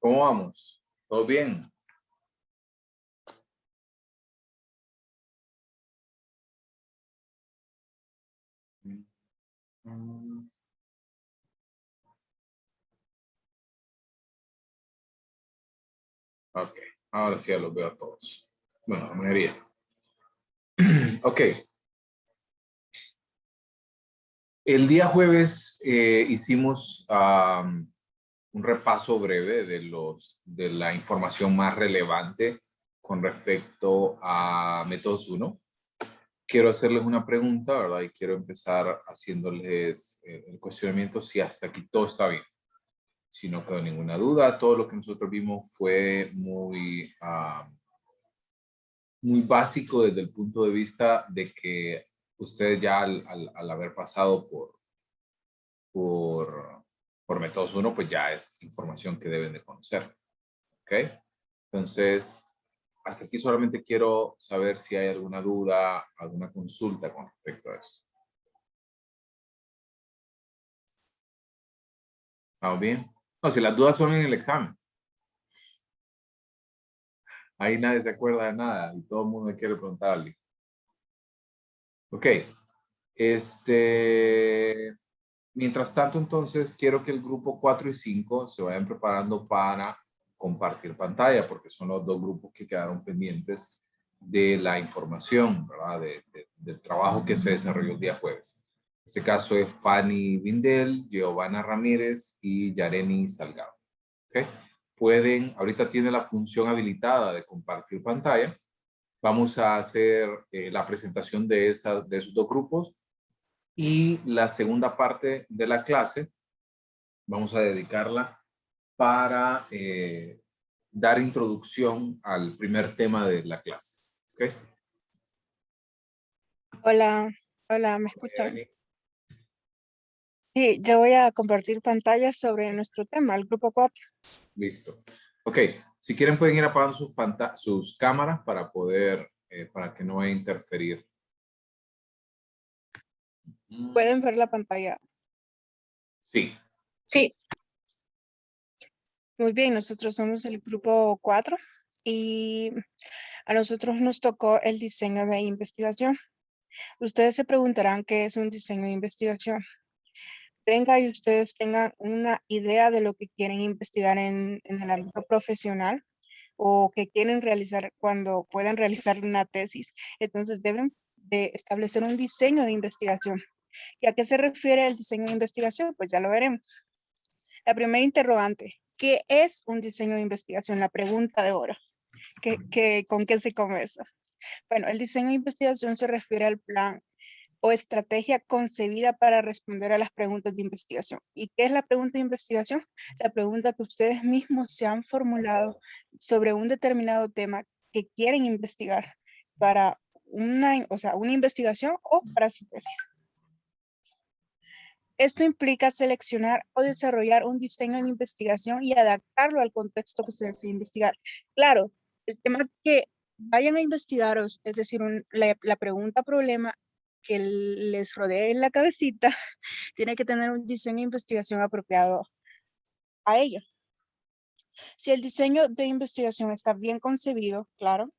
¿Cómo vamos? ¿Todo bien? Mm, Ok, ahora sí ya los veo a todos. Bueno, la mayoría. Ok, el día jueves hicimos un repaso breve de la información más relevante con respecto a métodos uno. Quiero hacerles una pregunta, ¿verdad? Y quiero empezar haciéndoles el cuestionamiento si hasta aquí todo está bien. Si no quedó ninguna duda, todo lo que nosotros vimos fue muy básico desde el punto de vista de que ustedes ya al haber pasado por, por métodos uno, pues ya es información que deben de conocer. ¿Ok? Entonces, hasta aquí solamente quiero saber si hay alguna duda, alguna consulta con respecto a eso. ¿Estamos bien? No, si las dudas son en el examen. Ahí nadie se acuerda de nada y todo el mundo quiere preguntarle. Ok. Este, Mientras tanto, entonces, quiero que el grupo 4 y 5 se vayan preparando para compartir pantalla, porque son los dos grupos que quedaron pendientes de la información, ¿verdad? Del trabajo que se desarrolló el día jueves. En este caso es Fanny Vindel, Giovanna Ramírez y Yareni Salgado. ¿Ok? Ahorita tiene la función habilitada de compartir pantalla. Vamos a hacer la presentación de esos dos grupos y la segunda parte de la clase vamos a dedicarla para dar introducción al primer tema de la clase. ¿Ok? Hola, hola, ¿me escuchan? Yareni. Sí, yo voy a compartir pantalla sobre nuestro tema, el grupo 4. Listo. Ok, si quieren pueden ir apagando sus cámaras para poder, para que no vaya a interferir. ¿Pueden ver la pantalla? Sí, Sí. Muy bien, nosotros somos el grupo 4 y a nosotros nos tocó el diseño de investigación. Ustedes se preguntarán qué es un diseño de investigación. Venga y ustedes tengan una idea de lo que quieren investigar en el ámbito profesional o que quieren realizar cuando puedan realizar una tesis. Entonces deben de establecer un diseño de investigación. ¿Y a qué se refiere el diseño de investigación? Pues ya lo veremos. La primera interrogante, ¿qué es un diseño de investigación? La pregunta de oro. ¿Con qué se come eso? Bueno, el diseño de investigación se refiere al plan o estrategia concebida para responder a las preguntas de investigación. ¿Y qué es la pregunta de investigación? La pregunta que ustedes mismos se han formulado sobre un determinado tema que quieren investigar para una investigación o para su tesis. Esto implica seleccionar o desarrollar un diseño de investigación y adaptarlo al contexto que se desea investigar. Claro, el tema que vayan a investigar, es decir, la pregunta problema que les rodee en la cabecita, tiene que tener un diseño de investigación apropiado a ello. Si el diseño de investigación está bien concebido, claro,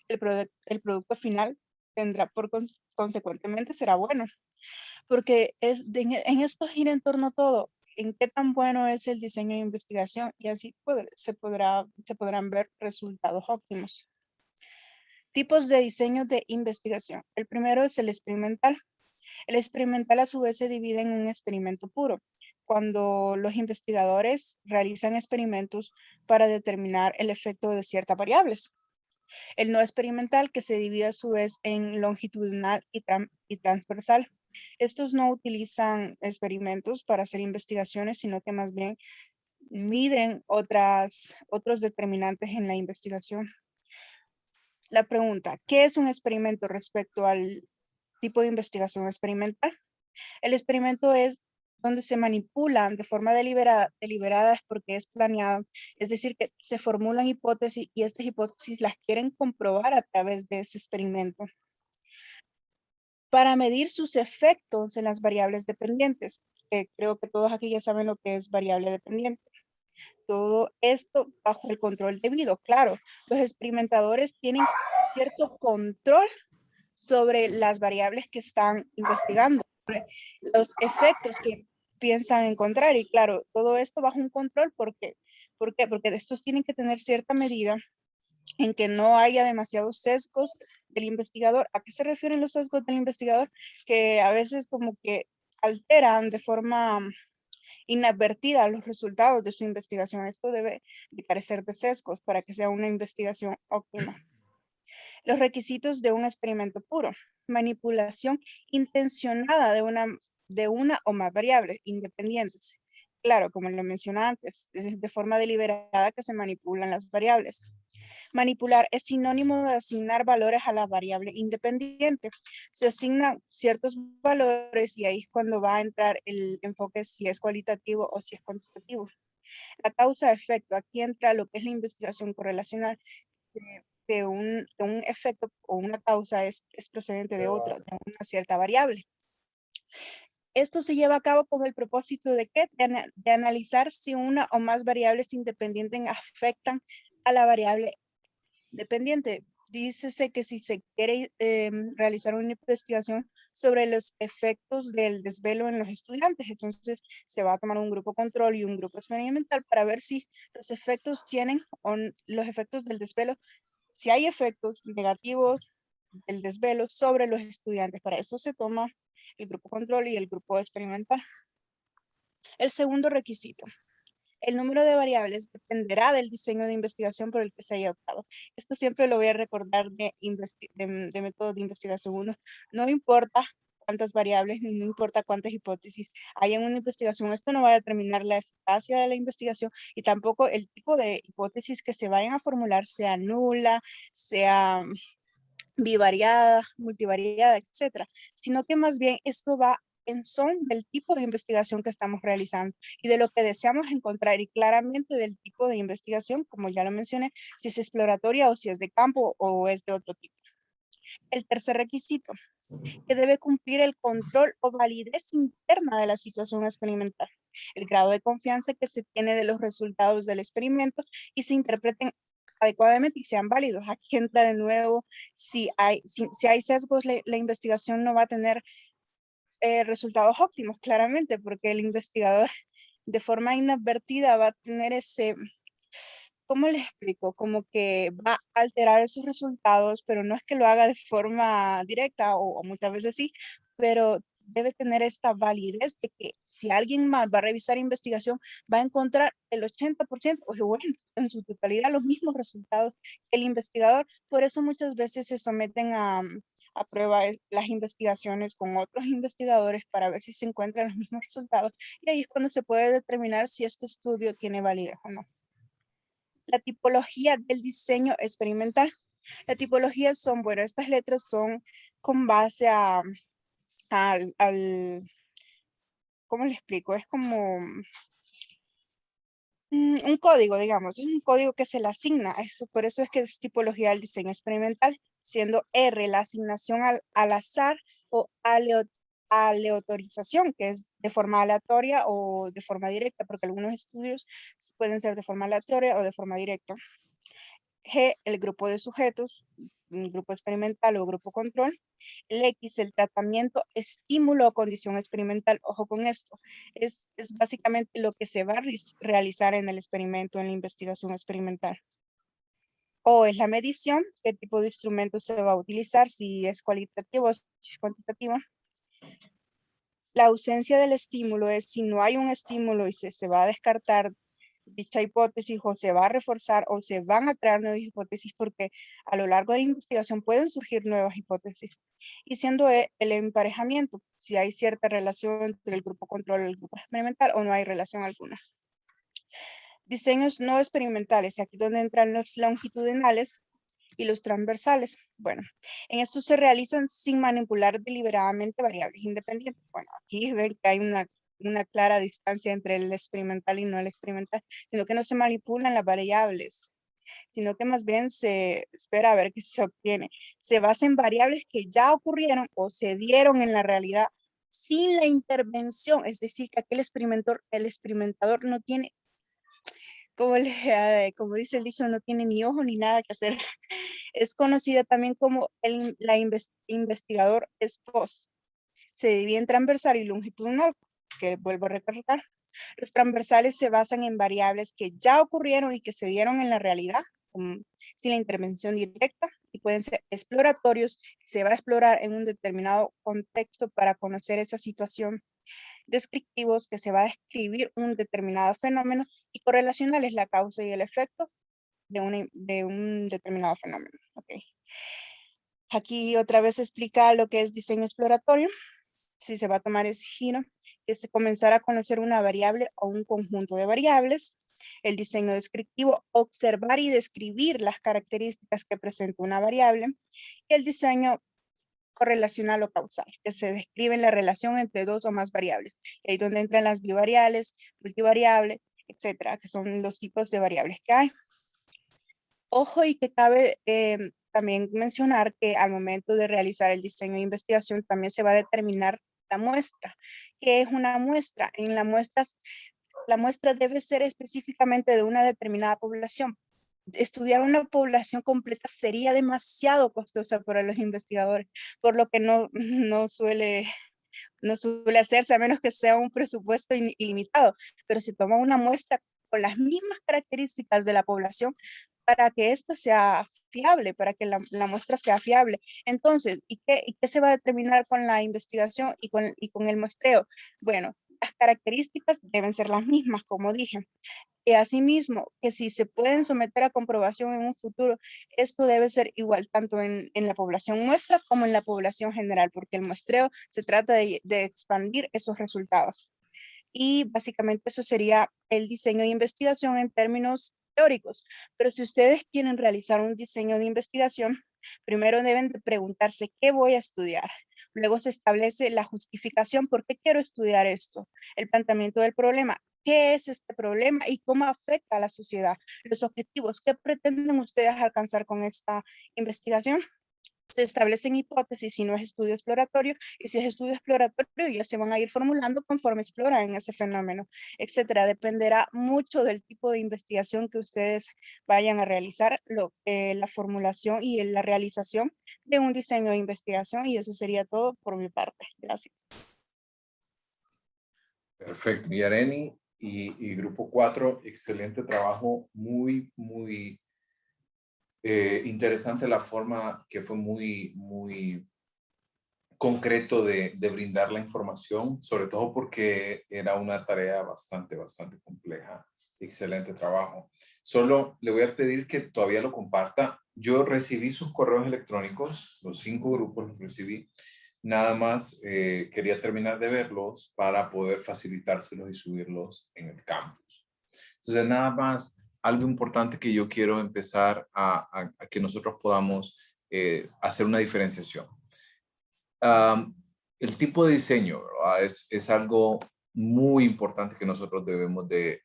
el producto final tendrá consecuentemente será bueno, porque en esto gira en torno todo, en qué tan bueno es el diseño de investigación y así se podrán ver resultados óptimos. Tipos de diseño de investigación. El primero es el experimental. El experimental a su vez se divide en un experimento puro, cuando los investigadores realizan experimentos para determinar el efecto de ciertas variables. El no experimental, que se divide a su vez en longitudinal y transversal. Estos no utilizan experimentos para hacer investigaciones, sino que más bien miden otros determinantes en la investigación. La pregunta, ¿qué es un experimento respecto al tipo de investigación experimental? El experimento es donde se manipulan de forma deliberada es porque es planeado, es decir, que se formulan hipótesis y estas hipótesis las quieren comprobar a través de ese experimento para medir sus efectos en las variables dependientes, que creo que todos aquí ya saben lo que es variable dependiente. Todo esto bajo el control debido. Claro, los experimentadores tienen cierto control sobre las variables que están investigando, sobre los efectos que piensan encontrar. Y claro, todo esto bajo un control. ¿Por qué? Porque estos tienen que tener cierta medida en que no haya demasiados sesgos del investigador. ¿A qué se refieren los sesgos del investigador? Que a veces como que alteran de forma inadvertida los resultados de su investigación. Esto debe de carecer de sesgos para que sea una investigación óptima. Los requisitos de un experimento puro. Manipulación intencionada de una o más variables independientes. Claro, como lo mencioné antes, es de forma deliberada que se manipulan las variables. Manipular es sinónimo de asignar valores a la variable independiente. Se asignan ciertos valores y ahí es cuando va a entrar el enfoque si es cualitativo o si es cuantitativo. La causa-efecto, aquí entra lo que es la investigación correlacional, de un efecto o una causa es procedente de otra, de una cierta variable. Esto se lleva a cabo con el propósito de, ¿qué? De analizar si una o más variables independientes afectan a la variable dependiente. Dícese que si se quiere realizar una investigación sobre los efectos del desvelo en los estudiantes, entonces se va a tomar un grupo control y un grupo experimental para ver si los efectos tienen los efectos del desvelo, si hay efectos negativos del desvelo sobre los estudiantes. Para eso se toma el grupo control y el grupo experimental. El segundo requisito. El número de variables dependerá del diseño de investigación por el que se haya optado. Esto siempre lo voy a recordar de método de investigación 1. No importa cuántas variables, ni no importa cuántas hipótesis hay en una investigación, esto no va a determinar la eficacia de la investigación y tampoco el tipo de hipótesis que se vayan a formular, sea nula, sea bivariada, multivariada, etcétera, sino que más bien esto va en son del tipo de investigación que estamos realizando y de lo que deseamos encontrar y claramente del tipo de investigación, como ya lo mencioné, si es exploratoria o si es de campo o es de otro tipo. El tercer requisito, que debe cumplir el control o validez interna de la situación experimental, el grado de confianza que se tiene de los resultados del experimento y se interpreten adecuadamente y sean válidos. Aquí entra de nuevo, si hay sesgos, la investigación no va a tener resultados óptimos, claramente, porque el investigador de forma inadvertida va a tener ese, ¿cómo les explico? Como que va a alterar esos resultados, pero no es que lo haga de forma directa o muchas veces sí, pero debe tener esta validez de que si alguien más va a revisar investigación, va a encontrar el 80% o bueno, en su totalidad los mismos resultados que el investigador. Por eso muchas veces se someten a prueba las investigaciones con otros investigadores para ver si se encuentran los mismos resultados. Y ahí es cuando se puede determinar si este estudio tiene validez o no. La tipología del diseño experimental. La tipología son, bueno, estas letras son con base al ¿cómo le explico? Es como un código, digamos, es un código que se le asigna. Por eso es que es tipología del diseño experimental, siendo R la asignación al azar o aleatorización, que es de forma aleatoria o de forma directa, porque algunos estudios pueden ser de forma aleatoria o de forma directa. G, el grupo de sujetos, un grupo experimental o grupo control. El X, el tratamiento, estímulo o condición experimental. Ojo con esto, es básicamente lo que se va a realizar en el experimento, en la investigación experimental. O es la medición, qué tipo de instrumento se va a utilizar, si es cualitativo o si es cuantitativo. La ausencia del estímulo es si no hay un estímulo y se va a descartar dicha hipótesis o se va a reforzar o se van a crear nuevas hipótesis porque a lo largo de la investigación pueden surgir nuevas hipótesis. Y siendo el emparejamiento, si hay cierta relación entre el grupo control y el grupo experimental o no hay relación alguna. Diseños no experimentales, aquí donde entran los longitudinales y los transversales. Bueno, en estos se realizan sin manipular deliberadamente variables independientes. Bueno, aquí ven que hay una clara distancia entre el experimental y no el experimental, sino que no se manipulan las variables, sino que más bien se espera a ver qué se obtiene. Se basa en variables que ya ocurrieron o se dieron en la realidad sin la intervención, es decir, que aquel el experimentador no tiene como dice el dicho, no tiene ni ojo ni nada que hacer. Es conocida también como investigador esposo. Se divide en transversal y longitudinal, que vuelvo a recalcar. Los transversales se basan en variables que ya ocurrieron y que se dieron en la realidad, sin la intervención directa, y pueden ser exploratorios, se va a explorar en un determinado contexto para conocer esa situación, descriptivos, que se va a describir un determinado fenómeno, y correlacionales, la causa y el efecto de un determinado fenómeno. Okay. Aquí otra vez explica lo que es diseño exploratorio. Si se va a tomar ese giro, es comenzar a conocer una variable o un conjunto de variables. El diseño descriptivo, observar y describir las características que presenta una variable. Y el diseño correlacional o causal, que se describe la relación entre dos o más variables. Y ahí donde entran las bivariables, multivariables, etcétera, que son los tipos de variables que hay. Ojo, y que cabe también mencionar que al momento de realizar el diseño de investigación también se va a determinar la muestra. ¿Qué es una muestra? En la muestra debe ser específicamente de una determinada población. Estudiar una población completa sería demasiado costosa para los investigadores, por lo que no suele hacerse a menos que sea un presupuesto ilimitado, pero se toma una muestra con las mismas características de la población para que ésta sea fiable, para que la muestra sea fiable. Entonces, ¿y qué se va a determinar con la investigación y con el muestreo? Bueno, las características deben ser las mismas, como dije. Y asimismo, que si se pueden someter a comprobación en un futuro, esto debe ser igual tanto en la población muestra como en la población general, porque el muestreo se trata de expandir esos resultados. Y básicamente eso sería el diseño de investigación en términos teóricos. Pero si ustedes quieren realizar un diseño de investigación, primero deben de preguntarse qué voy a estudiar. Luego se establece la justificación, ¿por qué quiero estudiar esto? El planteamiento del problema, ¿qué es este problema y cómo afecta a la sociedad? Los objetivos, ¿qué pretenden ustedes alcanzar con esta investigación? Se establecen hipótesis si no es estudio exploratorio, y si es estudio exploratorio ya se van a ir formulando conforme exploran ese fenómeno, etcétera. Dependerá mucho del tipo de investigación que ustedes vayan a realizar, la formulación y la realización de un diseño de investigación, y eso sería todo por mi parte. Gracias. Perfecto, Yareni y Grupo 4, excelente trabajo, muy interesante la forma que fue muy concreto de brindar la información, sobre todo porque era una tarea bastante compleja. Excelente trabajo. Solo le voy a pedir que todavía lo comparta. Yo recibí sus correos electrónicos, los 5 grupos los recibí. Nada más quería terminar de verlos para poder facilitárselos y subirlos en el campus. Entonces, nada más, algo importante que yo quiero empezar a que nosotros podamos hacer una diferenciación. El tipo de diseño, ¿verdad? Es algo muy importante que nosotros debemos de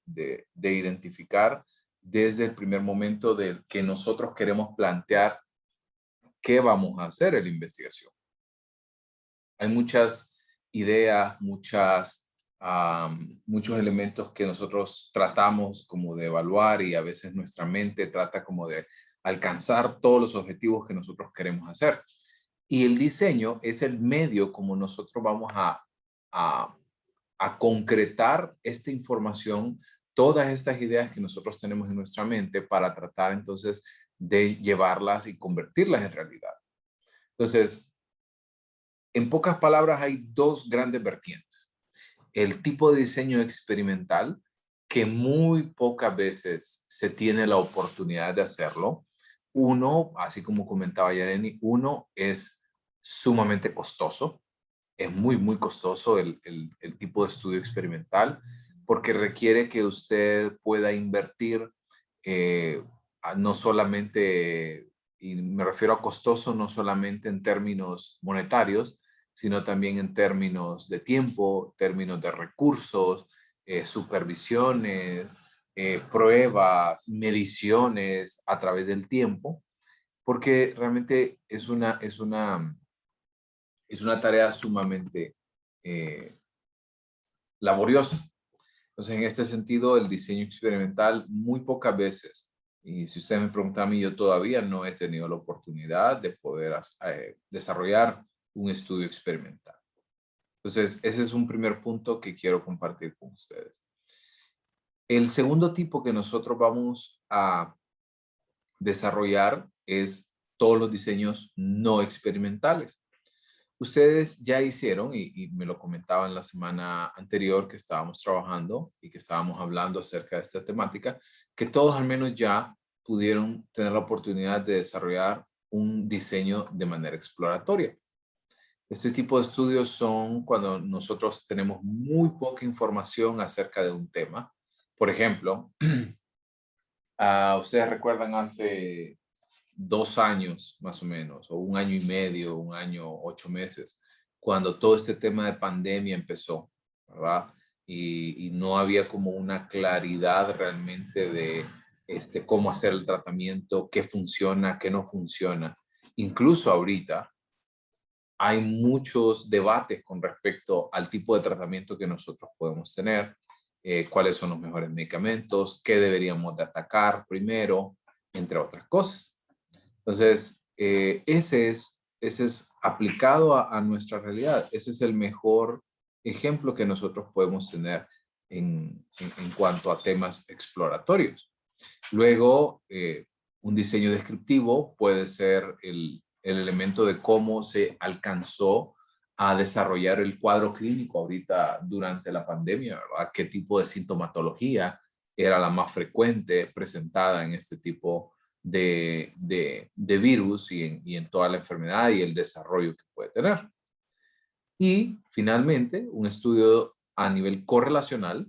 identificar desde el primer momento de que nosotros queremos plantear qué vamos a hacer en la investigación. Hay muchas ideas, muchos elementos que nosotros tratamos como de evaluar, y a veces nuestra mente trata como de alcanzar todos los objetivos que nosotros queremos hacer. Y el diseño es el medio como nosotros vamos a concretar esta información, todas estas ideas que nosotros tenemos en nuestra mente, para tratar entonces de llevarlas y convertirlas en realidad. Entonces, en pocas palabras, hay dos grandes vertientes. El tipo de diseño experimental, que muy pocas veces se tiene la oportunidad de hacerlo. Uno, así como comentaba Yareni, uno es sumamente costoso. Es muy costoso el tipo de estudio experimental, porque requiere que usted pueda invertir no solamente, y me refiero a costoso no solamente en términos monetarios, sino también en términos de tiempo, términos de recursos, supervisiones, pruebas, mediciones a través del tiempo, porque realmente es una tarea sumamente laboriosa. Entonces, en este sentido, el diseño experimental muy pocas veces, y si usted me pregunta a mí, yo todavía no he tenido la oportunidad de poder desarrollar un estudio experimental. Entonces, ese es un primer punto que quiero compartir con ustedes. El segundo tipo que nosotros vamos a desarrollar es todos los diseños no experimentales. Ustedes ya hicieron, y me lo comentaban la semana anterior que estábamos trabajando y que estábamos hablando acerca de esta temática, que todos al menos ya pudieron tener la oportunidad de desarrollar un diseño de manera exploratoria. Este tipo de estudios son cuando nosotros tenemos muy poca información acerca de un tema. Por ejemplo, ustedes recuerdan hace 2 años más o menos, o 1 año y medio, 1 año, 8 meses, cuando todo este tema de pandemia empezó, ¿verdad? Y no había como una claridad realmente de cómo hacer el tratamiento, qué funciona, qué no funciona. Incluso ahorita hay muchos debates con respecto al tipo de tratamiento que nosotros podemos tener, cuáles son los mejores medicamentos, qué deberíamos de atacar primero, entre otras cosas. Entonces, ese es aplicado a nuestra realidad. Ese es el mejor ejemplo que nosotros podemos tener en cuanto a temas exploratorios. Luego, un diseño descriptivo puede ser el elemento de cómo se alcanzó a desarrollar el cuadro clínico ahorita durante la pandemia, ¿verdad? ¿Qué tipo de sintomatología era la más frecuente presentada en este tipo de virus y en toda la enfermedad y el desarrollo que puede tener? Y finalmente, un estudio a nivel correlacional.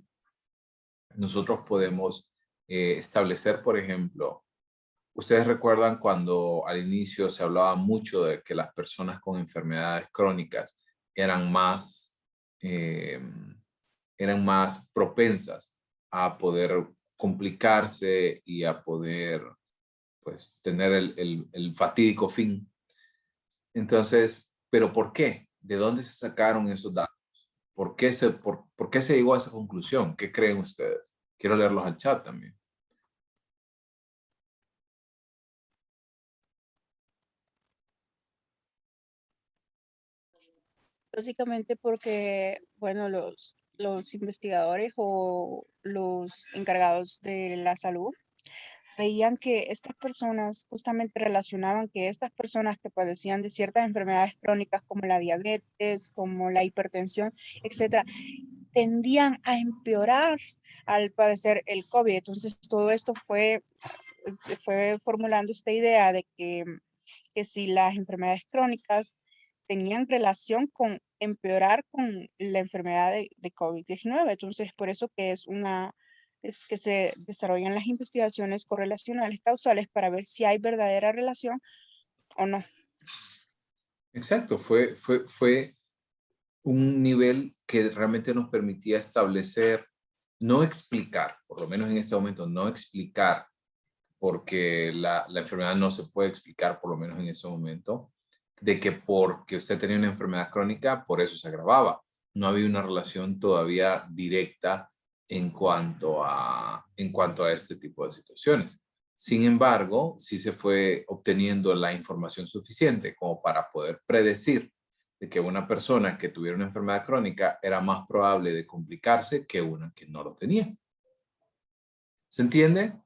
Nosotros podemos establecer, por ejemplo, ustedes recuerdan cuando al inicio se hablaba mucho de que las personas con enfermedades crónicas eh, eran más propensas a poder complicarse y a poder, pues, tener el fatídico fin. Entonces, ¿pero por qué? ¿De dónde se sacaron esos datos? ¿Por qué se llegó a esa conclusión? ¿Qué creen ustedes? Quiero leerlos al chat también. Básicamente porque, bueno, los investigadores o los encargados de la salud veían que estas personas justamente relacionaban que estas personas que padecían de ciertas enfermedades crónicas como la diabetes, como la hipertensión, etcétera, tendían a empeorar al padecer el COVID. Entonces, todo esto fue formulando esta idea de que si las enfermedades crónicas tenían relación con empeorar con la enfermedad de COVID-19. Entonces, por eso que es que se desarrollan las investigaciones correlacionales causales para ver si hay verdadera relación o no. Exacto, fue un nivel que realmente nos permitía establecer, no explicar, por lo menos en este momento, no explicar, porque la enfermedad no se puede explicar, por lo menos en ese momento, de que porque usted tenía una enfermedad crónica, por eso se agravaba. No había una relación todavía directa en cuanto a este tipo de situaciones. Sin embargo, sí se fue obteniendo la información suficiente como para poder predecir de que una persona que tuviera una enfermedad crónica era más probable de complicarse que una que no lo tenía. ¿Se entiende?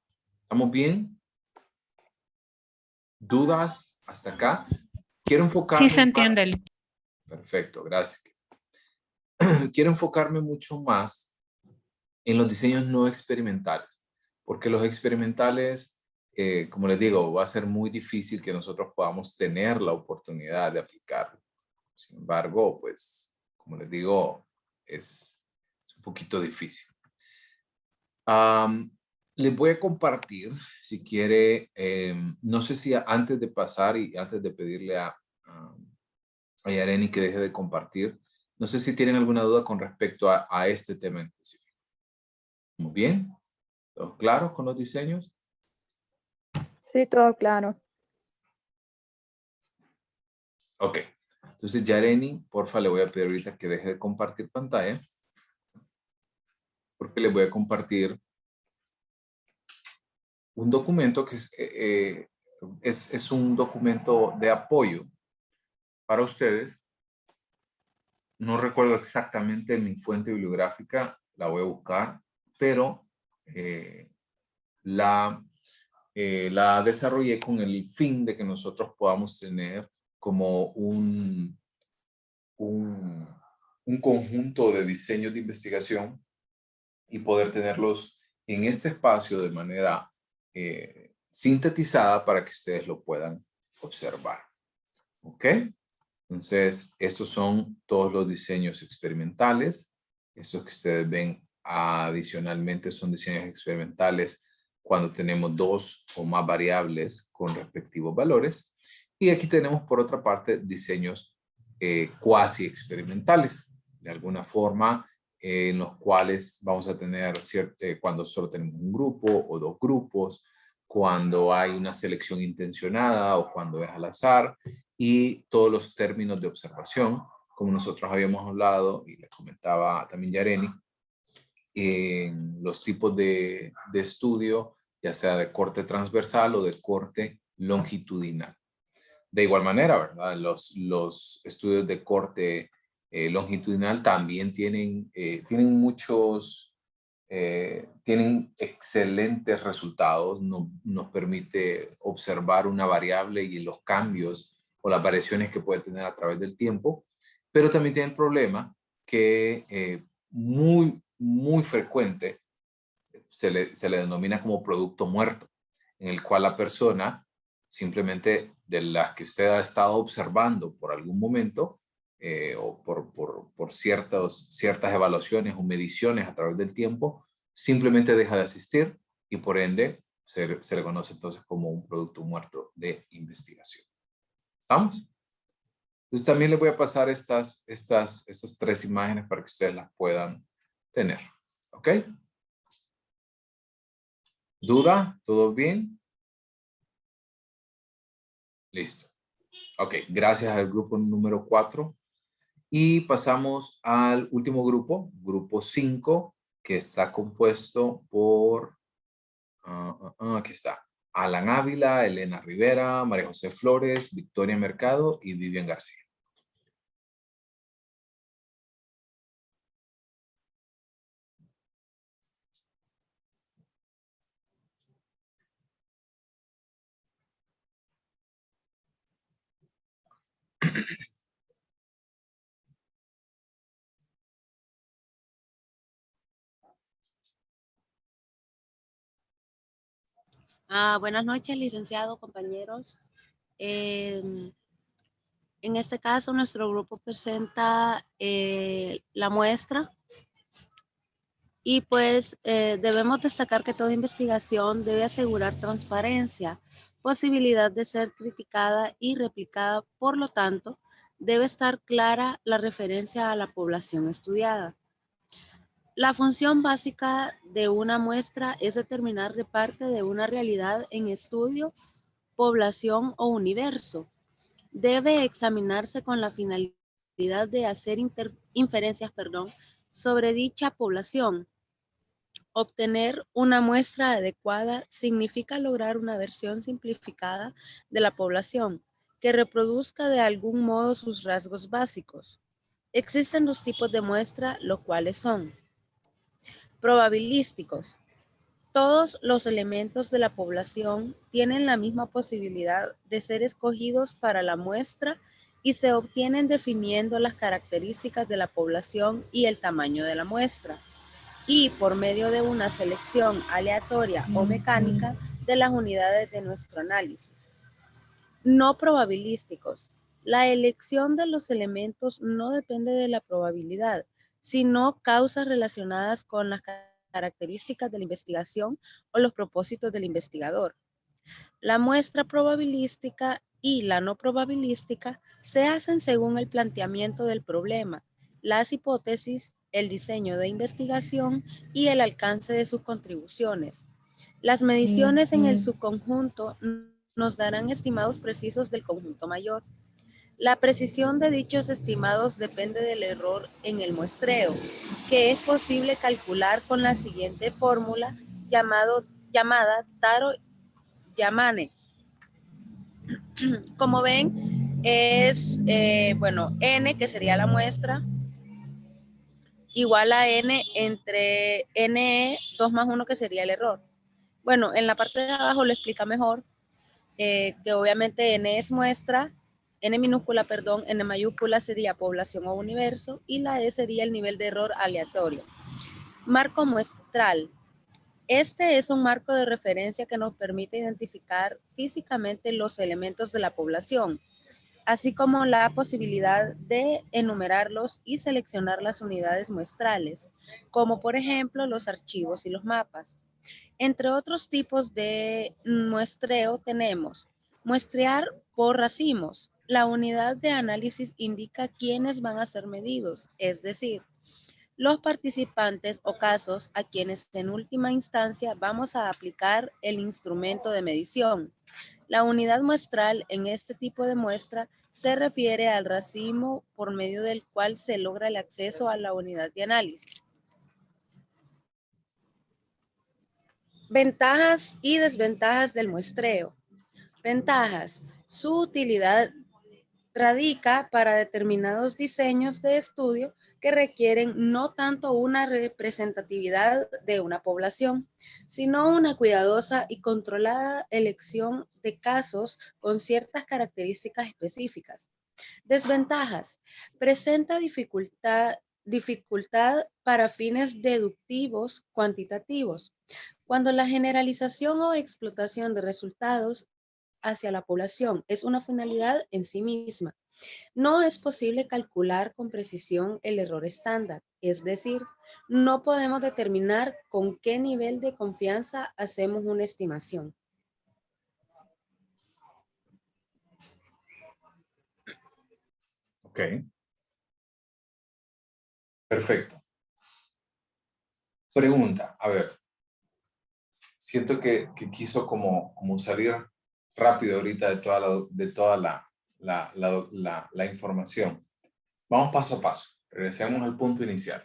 ¿Estamos bien? ¿Dudas hasta acá? Quiero Sí se enfocarme entiende. más. Perfecto, gracias. Quiero enfocarme mucho más en los diseños no experimentales, porque los experimentales, como les digo, va a ser muy difícil que nosotros podamos tener la oportunidad de aplicarlo. Sin embargo, pues, como les digo, es un poquito difícil. Les voy a compartir, si quiere, no sé si antes de pasar y antes de pedirle a Yareni que deje de compartir, no sé si tienen alguna duda con respecto a este tema en específico. Muy bien, ¿todos claros con los diseños? Sí, todo claro. Ok, entonces Yareni, porfa, le voy a pedir ahorita que deje de compartir pantalla. porque les voy a compartir un documento que es un documento de apoyo para ustedes. No recuerdo exactamente mi fuente bibliográfica, la voy a buscar, pero la desarrollé con el fin de que nosotros podamos tener como un conjunto de diseños de investigación y poder tenerlos en este espacio de manera sintetizada para que ustedes lo puedan observar. ¿Ok? Entonces, estos son todos los diseños experimentales. Estos que ustedes ven adicionalmente son diseños experimentales cuando tenemos 2 o más variables con respectivos valores. Y aquí tenemos, por otra parte, diseños cuasi experimentales. De alguna forma, en los cuales vamos a tener, cuando solo tenemos un grupo o 2 grupos, cuando hay una selección intencionada o cuando es al azar, y todos los términos de observación, como nosotros habíamos hablado y le comentaba también Yareni, en los tipos de estudio, ya sea de corte transversal o de corte longitudinal. De igual manera, ¿verdad? Los estudios de corte longitudinal también tienen excelentes resultados. Nos permite observar una variable y los cambios o las variaciones que puede tener a través del tiempo, pero también tiene el problema que muy frecuente se le denomina como producto muerto, en el cual la persona simplemente de las que usted ha estado observando por algún momento o por ciertas evaluaciones o mediciones a través del tiempo, simplemente deja de asistir y por ende se le conoce entonces como un producto muerto de investigación. ¿Estamos? Entonces también les voy a pasar estas 3 imágenes para que ustedes las puedan tener. ¿Ok? ¿Duda? ¿Todo bien? Listo. Ok, gracias al grupo número 4. Y pasamos al último grupo 5, que está compuesto por, aquí está, Alan Ávila, Elena Rivera, María José Flores, Victoria Mercado y Vivian García. Buenas noches, licenciado, compañeros. En este caso, nuestro grupo presenta la muestra y pues debemos destacar que toda investigación debe asegurar transparencia, posibilidad de ser criticada y replicada. Por lo tanto, debe estar clara la referencia a la población estudiada. La función básica de una muestra es determinar de parte de una realidad en estudio, población o universo. Debe examinarse con la finalidad de hacer inferencias sobre dicha población. Obtener una muestra adecuada significa lograr una versión simplificada de la población que reproduzca de algún modo sus rasgos básicos. Existen 2 tipos de muestra, los cuales son probabilísticos. Todos los elementos de la población tienen la misma posibilidad de ser escogidos para la muestra y se obtienen definiendo las características de la población y el tamaño de la muestra, y por medio de una selección aleatoria o mecánica de las unidades de nuestro análisis. No probabilísticos. La elección de los elementos no depende de la probabilidad, sino causas relacionadas con las características de la investigación o los propósitos del investigador. La muestra probabilística y la no probabilística se hacen según el planteamiento del problema, las hipótesis, el diseño de investigación y el alcance de sus contribuciones. Las mediciones en el subconjunto nos darán estimados precisos del conjunto mayor. La precisión de dichos estimados depende del error en el muestreo, que es posible calcular con la siguiente fórmula llamada Taro-Yamane. Como ven, es, n, que sería la muestra, igual a n entre NE 2 más 1, que sería el error. Bueno, en la parte de abajo lo explica mejor, que obviamente n es muestra, n minúscula, perdón, n mayúscula sería población o universo, y la e sería el nivel de error aleatorio. Marco muestral. Este es un marco de referencia que nos permite identificar físicamente los elementos de la población, así como la posibilidad de enumerarlos y seleccionar las unidades muestrales, como por ejemplo los archivos y los mapas. Entre otros tipos de muestreo tenemos muestrear por racimos. La unidad de análisis indica quiénes van a ser medidos, es decir, los participantes o casos a quienes en última instancia vamos a aplicar el instrumento de medición. La unidad muestral en este tipo de muestra se refiere al racimo por medio del cual se logra el acceso a la unidad de análisis. Ventajas y desventajas del muestreo. Ventajas. Su utilidad radica para determinados diseños de estudio que requieren no tanto una representatividad de una población, sino una cuidadosa y controlada elección de casos con ciertas características específicas. Desventajas. Presenta dificultad para fines deductivos cuantitativos, cuando la generalización o explotación de resultados hacia la población es una finalidad en sí misma. No es posible calcular con precisión el error estándar, es decir, no podemos determinar con qué nivel de confianza hacemos una estimación. Ok. Perfecto. Pregunta, a ver. Siento que quiso como salir rápido ahorita de toda la información. Vamos paso a paso. Regresemos al punto inicial.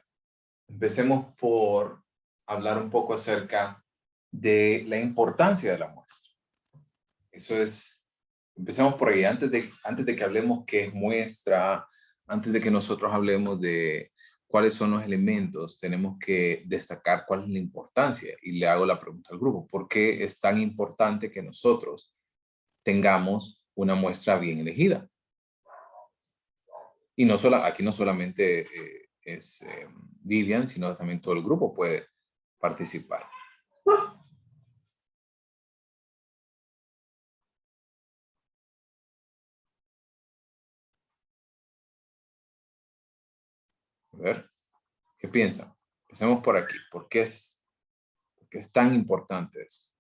Empecemos por hablar un poco acerca de la importancia de la muestra. Eso es, empecemos por ahí. Antes de que hablemos qué es muestra, antes de que nosotros hablemos de cuáles son los elementos, tenemos que destacar cuál es la importancia. Y le hago la pregunta al grupo, ¿por qué es tan importante que nosotros tengamos una muestra bien elegida? Y aquí no solamente es Vivian, sino también todo el grupo puede participar. A ver, ¿qué piensan? Empecemos por aquí. ¿Por qué es tan importante eso?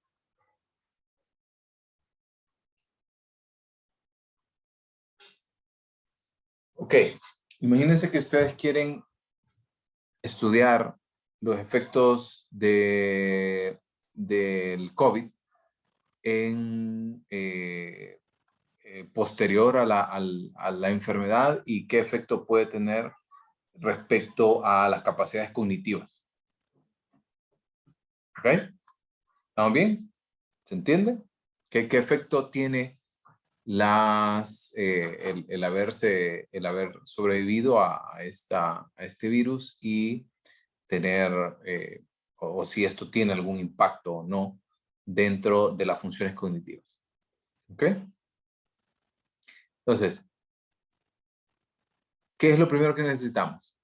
Ok, imagínense que ustedes quieren estudiar los efectos del COVID en, posterior a la enfermedad y qué efecto puede tener respecto a las capacidades cognitivas. ¿Ok? ¿Estamos bien? ¿Se entiende? ¿Qué efecto tiene el haber sobrevivido a este virus y tener, o si esto tiene algún impacto o no dentro de las funciones cognitivas? ¿Ok? Entonces, ¿qué es lo primero que necesitamos?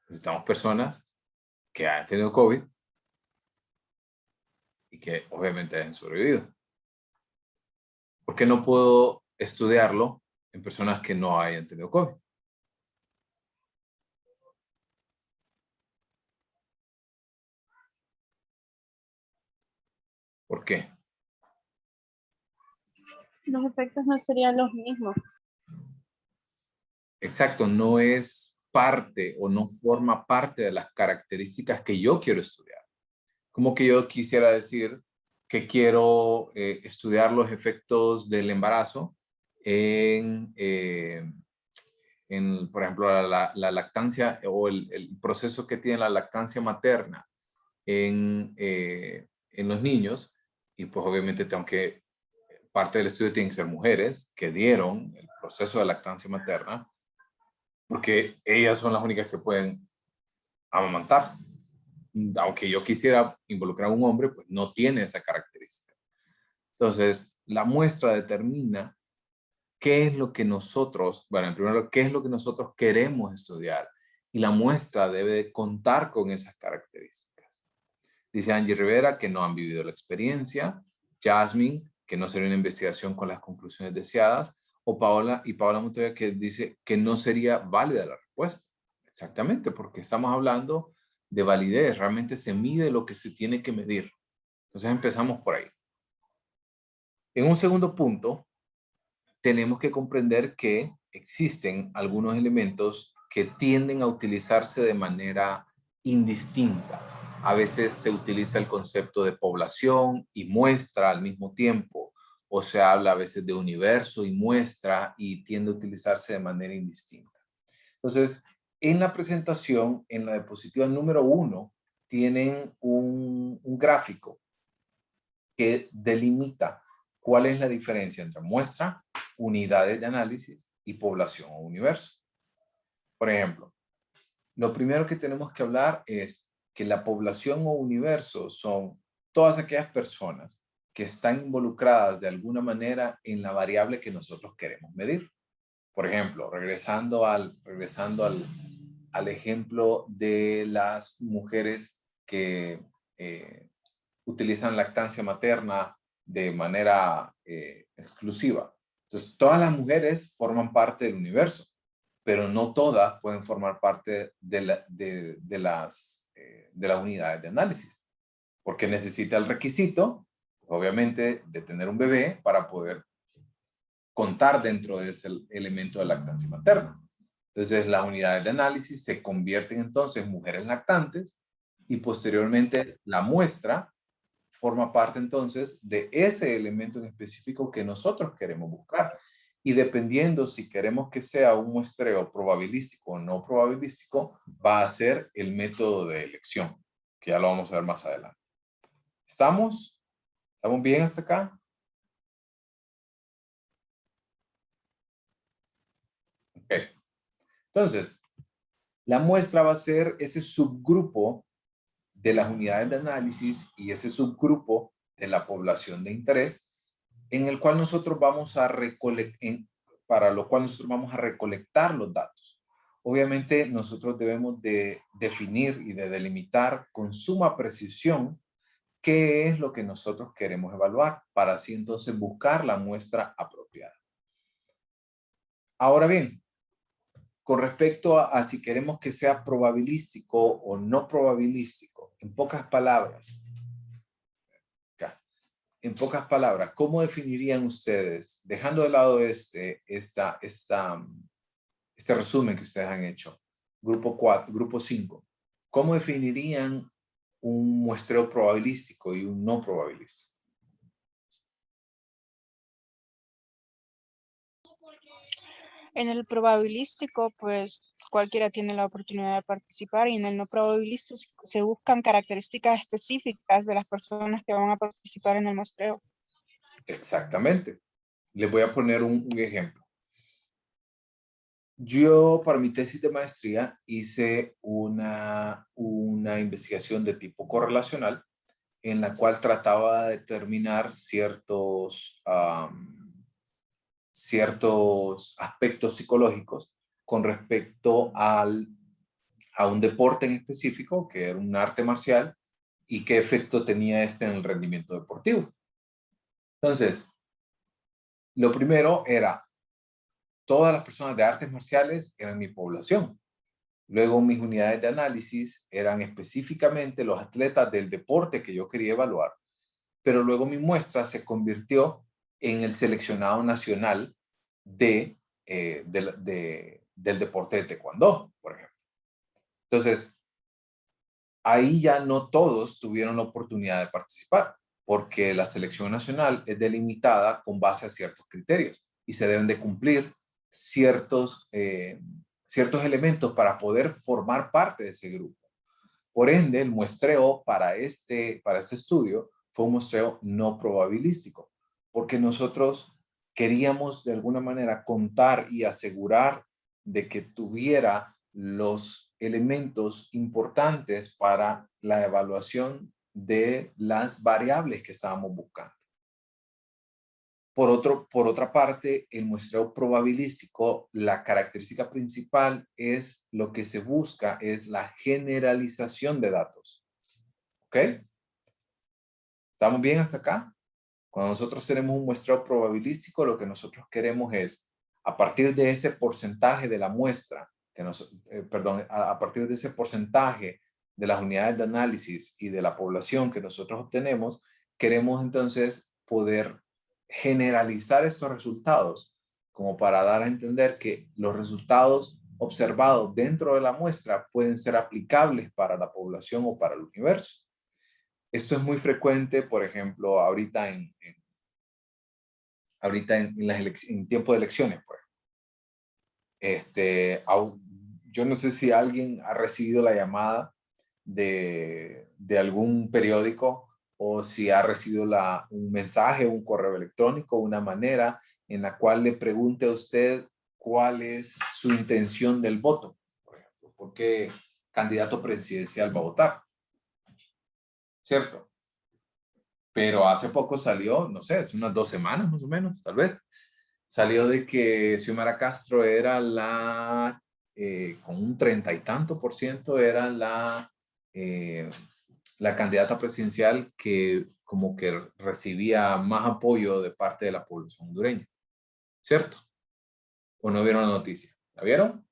Necesitamos personas que hayan tenido COVID y que obviamente hayan sobrevivido. ¿Por qué no puedo estudiarlo en personas que no hayan tenido COVID? ¿Por qué? Los efectos no serían los mismos. Exacto, no es parte o no forma parte de las características que yo quiero estudiar. Como que yo quisiera decir que quiero estudiar los efectos del embarazo por ejemplo, la lactancia o el proceso que tiene la lactancia materna en los niños, y pues obviamente aunque parte del estudio tiene que ser mujeres que dieron el proceso de lactancia materna, porque ellas son las únicas que pueden amamantar. Aunque yo quisiera involucrar a un hombre, pues no tiene esa característica. Entonces, la muestra determina qué es lo que nosotros, bueno, en primer lugar, qué es lo que nosotros queremos estudiar. Y la muestra debe de contar con esas características. Dice Angie Rivera que no han vivido la experiencia. Jasmine, que no sería una investigación con las conclusiones deseadas. O Paola Montoya, que dice que no sería válida la respuesta. Exactamente, porque estamos hablando de validez. Realmente se mide lo que se tiene que medir. Entonces empezamos por ahí. En un segundo punto, tenemos que comprender que existen algunos elementos que tienden a utilizarse de manera indistinta. A veces se utiliza el concepto de población y muestra al mismo tiempo, o se habla a veces de universo y muestra y tiende a utilizarse de manera indistinta. Entonces, en la presentación, en la diapositiva número 1, tienen un gráfico que delimita cuál es la diferencia entre muestra, unidades de análisis y población o universo. Por ejemplo, lo primero que tenemos que hablar es que la población o universo son todas aquellas personas que están involucradas de alguna manera en la variable que nosotros queremos medir. Por ejemplo, regresando al ejemplo de las mujeres que utilizan lactancia materna de manera exclusiva. Entonces, todas las mujeres forman parte del universo, pero no todas pueden formar parte de las unidades de análisis, porque necesita el requisito, obviamente, de tener un bebé para poder contar dentro de ese elemento de lactancia materna. Entonces, las unidades de análisis se convierten entonces en mujeres lactantes y posteriormente la muestra forma parte entonces de ese elemento en específico que nosotros queremos buscar. Y dependiendo si queremos que sea un muestreo probabilístico o no probabilístico, va a ser el método de elección, que ya lo vamos a ver más adelante. ¿Estamos? ¿Estamos bien hasta acá? Ok. Entonces, la muestra va a ser ese subgrupo de las unidades de análisis y ese subgrupo de la población de interés en el cual nosotros vamos a para lo cual nosotros vamos a recolectar los datos. Obviamente nosotros debemos de definir y de delimitar con suma precisión qué es lo que nosotros queremos evaluar para así entonces buscar la muestra apropiada. Ahora bien, con respecto a si queremos que sea probabilístico o no probabilístico, en pocas palabras, ¿cómo definirían ustedes, dejando de lado este resumen que ustedes han hecho, grupo 4, grupo 5, cómo definirían un muestreo probabilístico y un no probabilístico? En el probabilístico, pues cualquiera tiene la oportunidad de participar, y en el no probabilístico se buscan características específicas de las personas que van a participar en el muestreo. Exactamente. Les voy a poner un ejemplo. Yo para mi tesis de maestría hice una investigación de tipo correlacional en la cual trataba de determinar ciertos aspectos psicológicos con respecto a un deporte en específico, que era un arte marcial, y qué efecto tenía este en el rendimiento deportivo. Entonces, lo primero era, todas las personas de artes marciales eran mi población. Luego mis unidades de análisis eran específicamente los atletas del deporte que yo quería evaluar, pero luego mi muestra se convirtió en el seleccionado nacional del deporte de taekwondo, por ejemplo. Entonces, ahí ya no todos tuvieron la oportunidad de participar, porque la selección nacional es delimitada con base a ciertos criterios. y se deben de cumplir ciertos elementos para poder formar parte de ese grupo. Por ende, el muestreo para este estudio fue un muestreo no probabilístico, porque nosotros queríamos de alguna manera contar y asegurar de que tuviera los elementos importantes para la evaluación de las variables que estábamos buscando. Por otra parte, el muestreo probabilístico, la característica principal es lo que se busca es la generalización de datos. ¿Ok? ¿Estamos bien hasta acá? Cuando nosotros tenemos un muestreo probabilístico, lo que nosotros queremos es, a partir de ese porcentaje de la muestra, a partir de ese porcentaje de las unidades de análisis y de la población que nosotros obtenemos, queremos entonces poder generalizar estos resultados como para dar a entender que los resultados observados dentro de la muestra pueden ser aplicables para la población o para el universo. Esto es muy frecuente, por ejemplo, ahorita en tiempo de elecciones. Pues. Yo no sé si alguien ha recibido la llamada de algún periódico o si ha recibido un mensaje, un correo electrónico, una manera en la cual le pregunte a usted cuál es su intención del voto. Por ejemplo, ¿por qué candidato presidencial va a votar? ¿Cierto? Pero hace poco salió, no sé, hace unas 2 semanas más o menos, tal vez, salió de que Xiomara Castro era con un 30 y tanto %, era la candidata presidencial que como que recibía más apoyo de parte de la población hondureña. ¿Cierto? ¿O no vieron la noticia? ¿La vieron?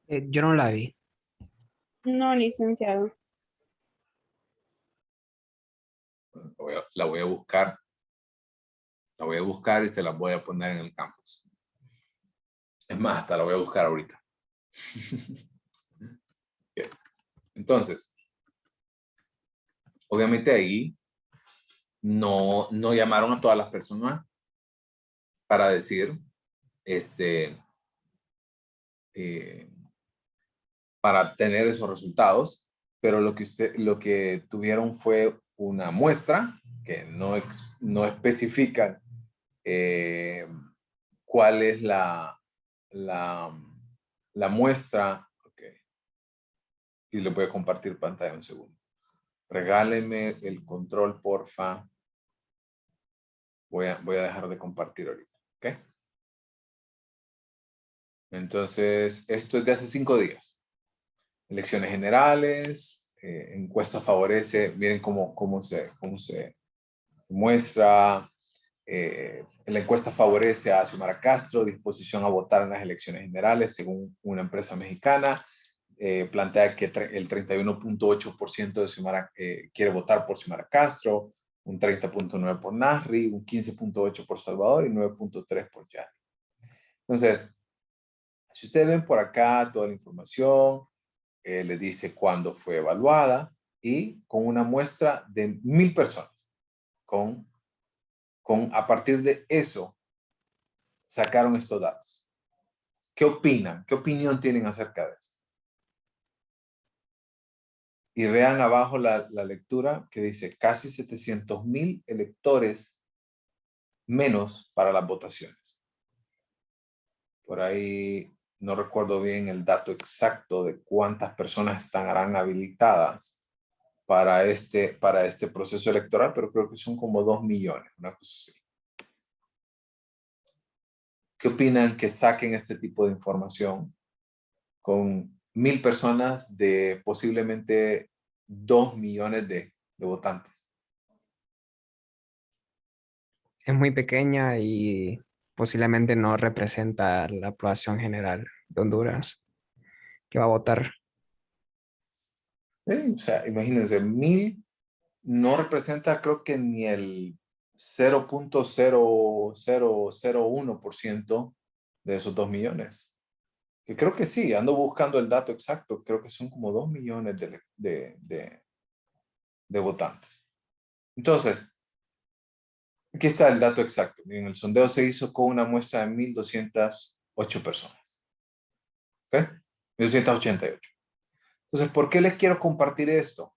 Yo no la vi. No, licenciado. La voy a buscar. La voy a buscar y se la voy a poner en el campus. Es más, hasta la voy a buscar ahorita. Bien. Entonces, obviamente ahí no llamaron a todas las personas para decir, para tener esos resultados, pero lo que tuvieron fue una muestra que no especifican cuál es la muestra. Okay. Y le voy a compartir pantalla un segundo. Regálenme el control, porfa. Voy a dejar de compartir ahorita. ¿Ok? Entonces, esto es de hace 5 días. Elecciones generales, encuesta favorece, miren cómo se muestra. La encuesta favorece a Xiomara Castro, disposición a votar en las elecciones generales, según una empresa mexicana. Plantea que el 31.8% de Xiomara quiere votar por Xiomara Castro, un 30.9% por Nasri, un 15.8% por Salvador y 9.3% por Yari. Entonces, si ustedes ven por acá toda la información, le dice cuándo fue evaluada y con una muestra de 1,000 personas. A partir de eso, sacaron estos datos. ¿Qué opinan? ¿Qué opinión tienen acerca de esto? Y vean abajo la lectura que dice casi 700,000 electores menos para las votaciones. Por ahí no recuerdo bien el dato exacto de cuántas personas estarán habilitadas para este proceso electoral, pero creo que son como 2 millones, una cosa así. ¿Qué opinan que saquen este tipo de información con 1,000 personas de posiblemente 2 millones de votantes? Es muy pequeña y posiblemente no representa la población general de Honduras que va a votar. O sea, imagínense, 1,000 no representa creo que ni el 0.0001% de esos 2 millones. Que creo que sí, ando buscando el dato exacto, creo que son como 2 millones de votantes. Entonces, aquí está el dato exacto. Miren, el sondeo se hizo con una muestra de 1,208 personas. ¿Ok? 1,288. Entonces, ¿por qué les quiero compartir esto?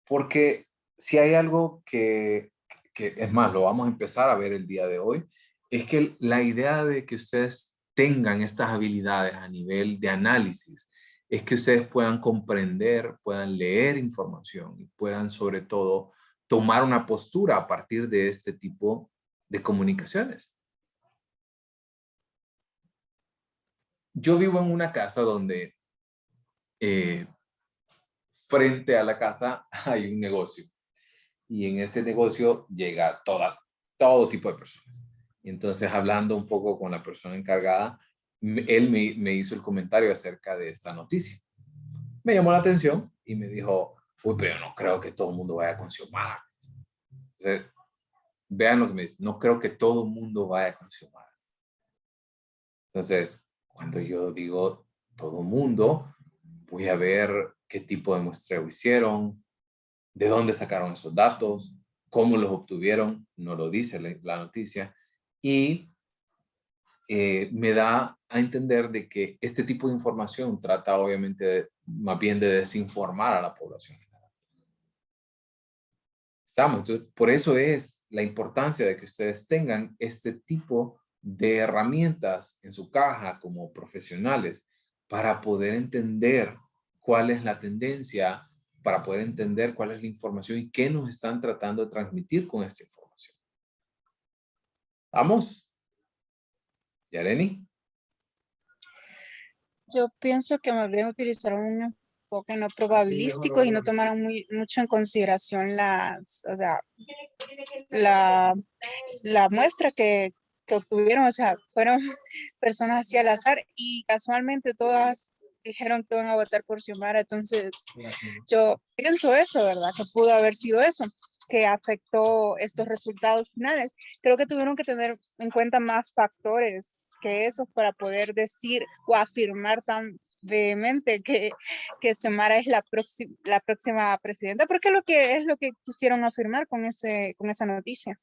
Porque si hay algo que es más, lo vamos a empezar a ver el día de hoy, es que la idea de que ustedes tengan estas habilidades a nivel de análisis es que ustedes puedan comprender, puedan leer información y puedan sobre todo tomar una postura a partir de este tipo de comunicaciones. Yo vivo en una casa donde frente a la casa hay un negocio y en ese negocio llega todo tipo de personas. Y entonces, hablando un poco con la persona encargada, él me hizo el comentario acerca de esta noticia. Me llamó la atención y me dijo, uy, pero no creo que todo el mundo vaya con Xiomara. Entonces, vean lo que me dice, no creo que todo el mundo vaya con Xiomara. Entonces, cuando yo digo todo el mundo, voy a ver qué tipo de muestreo hicieron, de dónde sacaron esos datos, cómo los obtuvieron, no lo dice la noticia, y me da a entender de que este tipo de información trata obviamente más bien de desinformar a la población. Entonces, por eso es la importancia de que ustedes tengan este tipo de herramientas en su caja como profesionales para poder entender cuál es la tendencia, para poder entender cuál es la información y qué nos están tratando de transmitir con esta información. ¿Vamos? ¿Yareni? Yo pienso que más bien utilizaron un enfoque no probabilístico y no tomaron mucho en consideración o sea, la muestra que obtuvieron, o sea, fueron personas así al azar y casualmente todas dijeron que iban a votar por Xiomara, entonces yo pienso eso, ¿verdad? Que pudo haber sido eso, que afectó estos resultados finales. Creo que tuvieron que tener en cuenta más factores que esos para poder decir o afirmar tan vehemente que Xiomara es la próxima presidenta, porque es lo que quisieron afirmar con esa noticia.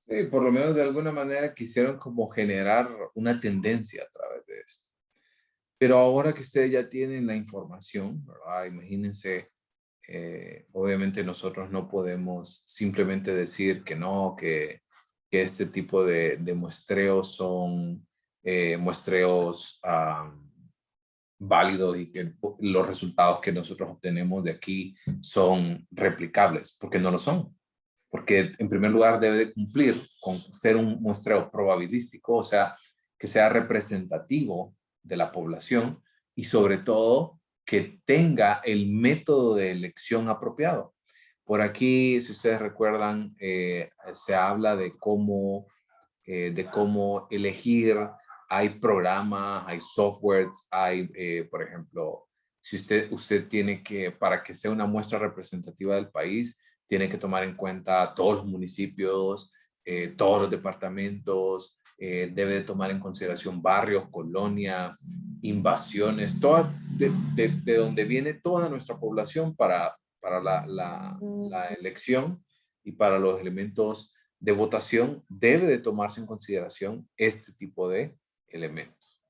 Sí, por lo menos de alguna manera quisieron como generar una tendencia a través de esto. Pero ahora que ustedes ya tienen la información, ¿verdad? Imagínense, obviamente nosotros no podemos simplemente decir que no, que este tipo de muestreos son muestreos válidos y que los resultados que nosotros obtenemos de aquí son replicables, porque no lo son. Porque en primer lugar debe de cumplir con ser un muestreo probabilístico, o sea, que sea representativo de la población y sobre todo que tenga el método de elección apropiado. Por aquí, si ustedes recuerdan, se habla de cómo elegir. Hay programas, hay softwares, hay, por ejemplo, si usted tiene que, para que sea una muestra representativa del país, tiene que tomar en cuenta todos los municipios, todos los departamentos, debe de tomar en consideración barrios, colonias, invasiones, de donde viene toda nuestra población para la elección y para los elementos de votación, debe de tomarse en consideración este tipo de elementos.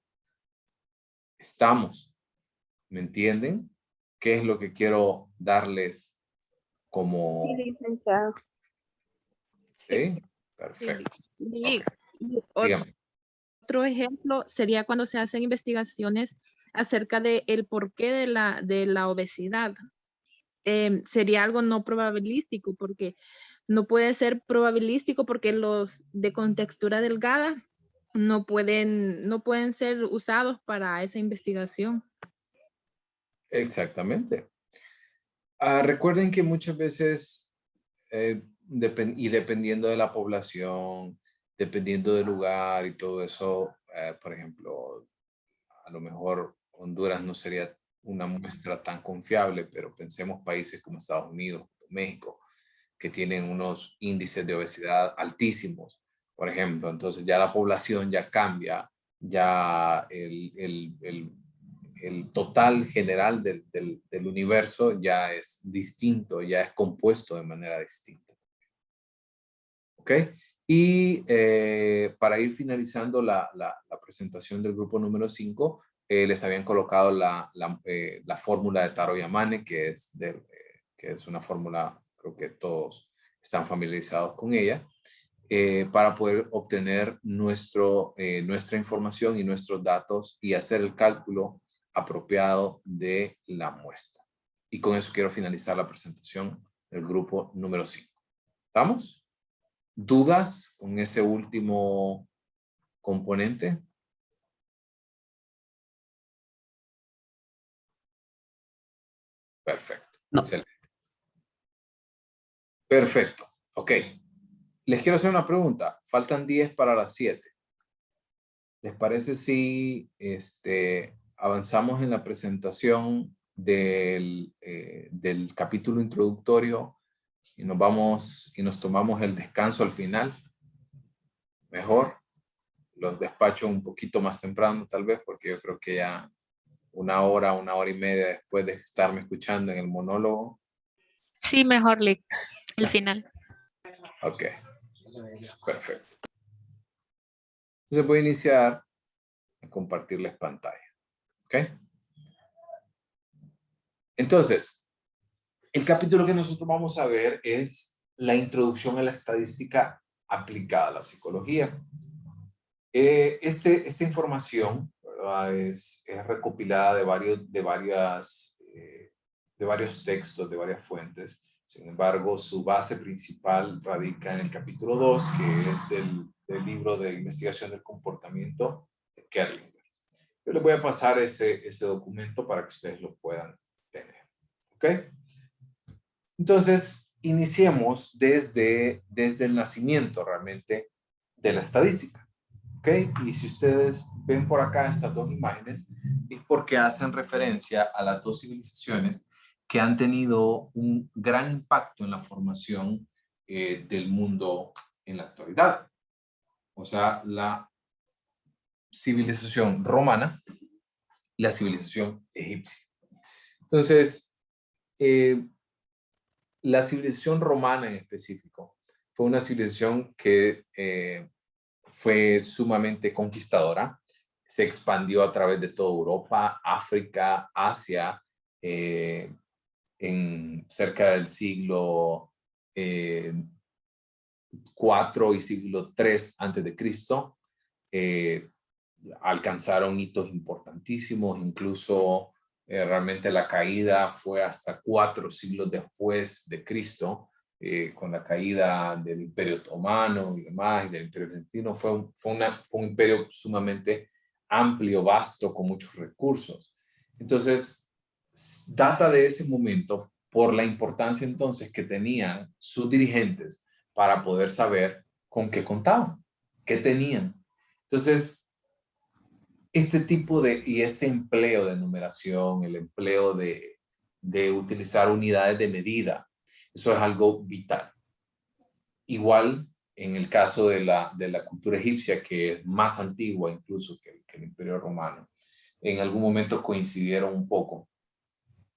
¿Me entienden? ¿Qué es lo que quiero darles como... Sí, licenciado. ¿Sí? Perfecto. Y, Okay. y Dígame. otro ejemplo sería cuando se hacen investigaciones acerca del porqué de la obesidad. Sería algo no probabilístico, porque no puede ser probabilístico porque los de contextura delgada no pueden ser usados para esa investigación. Exactamente. Recuerden que muchas veces, y dependiendo de la población, dependiendo del lugar y todo eso, por ejemplo, a lo mejor Honduras no sería una muestra tan confiable, pero pensemos países como Estados Unidos, México, que tienen unos índices de obesidad altísimos, por ejemplo. Entonces ya la población ya cambia, ya el total general del universo ya es distinto, ya es compuesto de manera distinta. ¿Ok? Y para ir finalizando la presentación del grupo número 5, les habían colocado la fórmula de Taro-Yamane, que es una fórmula, creo que todos están familiarizados con ella, para poder obtener nuestra información y nuestros datos y hacer el cálculo apropiado de la muestra. Y con eso quiero finalizar la presentación del grupo número 5. ¿Estamos? ¿Dudas con ese último componente? Perfecto. No. Excelente. Perfecto. Ok. Les quiero hacer una pregunta. Faltan 10 para las 7. ¿Les parece si avanzamos en la presentación del capítulo introductorio y nos tomamos el descanso al final? Mejor. Los despacho un poquito más temprano tal vez, porque yo creo que ya una hora y media después de estarme escuchando en el monólogo. Sí, mejor, Lick. El final. Ok. Perfecto. Entonces voy a iniciar a compartirles pantalla. ¿Ok? Entonces, el capítulo que nosotros vamos a ver es la introducción a la estadística aplicada a la psicología. Esta información, ¿verdad? Es recopilada de varios textos, de varias fuentes. Sin embargo, su base principal radica en el capítulo 2, que es del libro de investigación del comportamiento de Kerlinger. Yo les voy a pasar ese documento para que ustedes lo puedan tener. ¿Ok? Entonces, iniciemos desde el nacimiento realmente de la estadística. ¿Ok? Y si ustedes ven por acá estas dos imágenes, es porque hacen referencia a las dos civilizaciones que han tenido un gran impacto en la formación del mundo en la actualidad. O sea, la civilización romana y la civilización egipcia. Entonces, la civilización romana en específico fue una civilización que fue sumamente conquistadora, se expandió a través de toda Europa, África, Asia, en cerca del siglo IV y siglo III antes de Cristo. Alcanzaron hitos importantísimos, incluso realmente la caída fue hasta 4 siglos después de Cristo, con la caída del Imperio Otomano y demás, y del Imperio Bizantino. Fue un imperio sumamente amplio, vasto, con muchos recursos. Entonces, data de ese momento por la importancia entonces que tenían sus dirigentes para poder saber con qué contaban, qué tenían. Entonces, este empleo de numeración, el empleo de utilizar unidades de medida, eso es algo vital. Igual en el caso de la cultura egipcia, que es más antigua incluso que el Imperio Romano, en algún momento coincidieron un poco.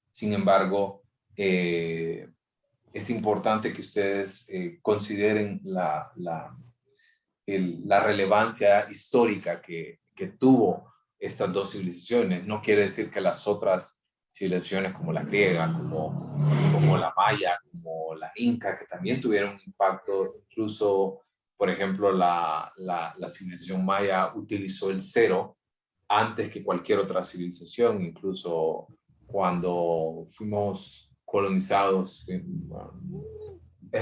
Sin embargo, es importante que ustedes consideren la relevancia histórica que tuvo estas dos civilizaciones. No quiere decir que las otras civilizaciones como la griega, como la maya, como la inca, que también tuvieron un impacto, incluso, por ejemplo, la civilización maya utilizó el cero antes que cualquier otra civilización, incluso cuando fuimos colonizados, es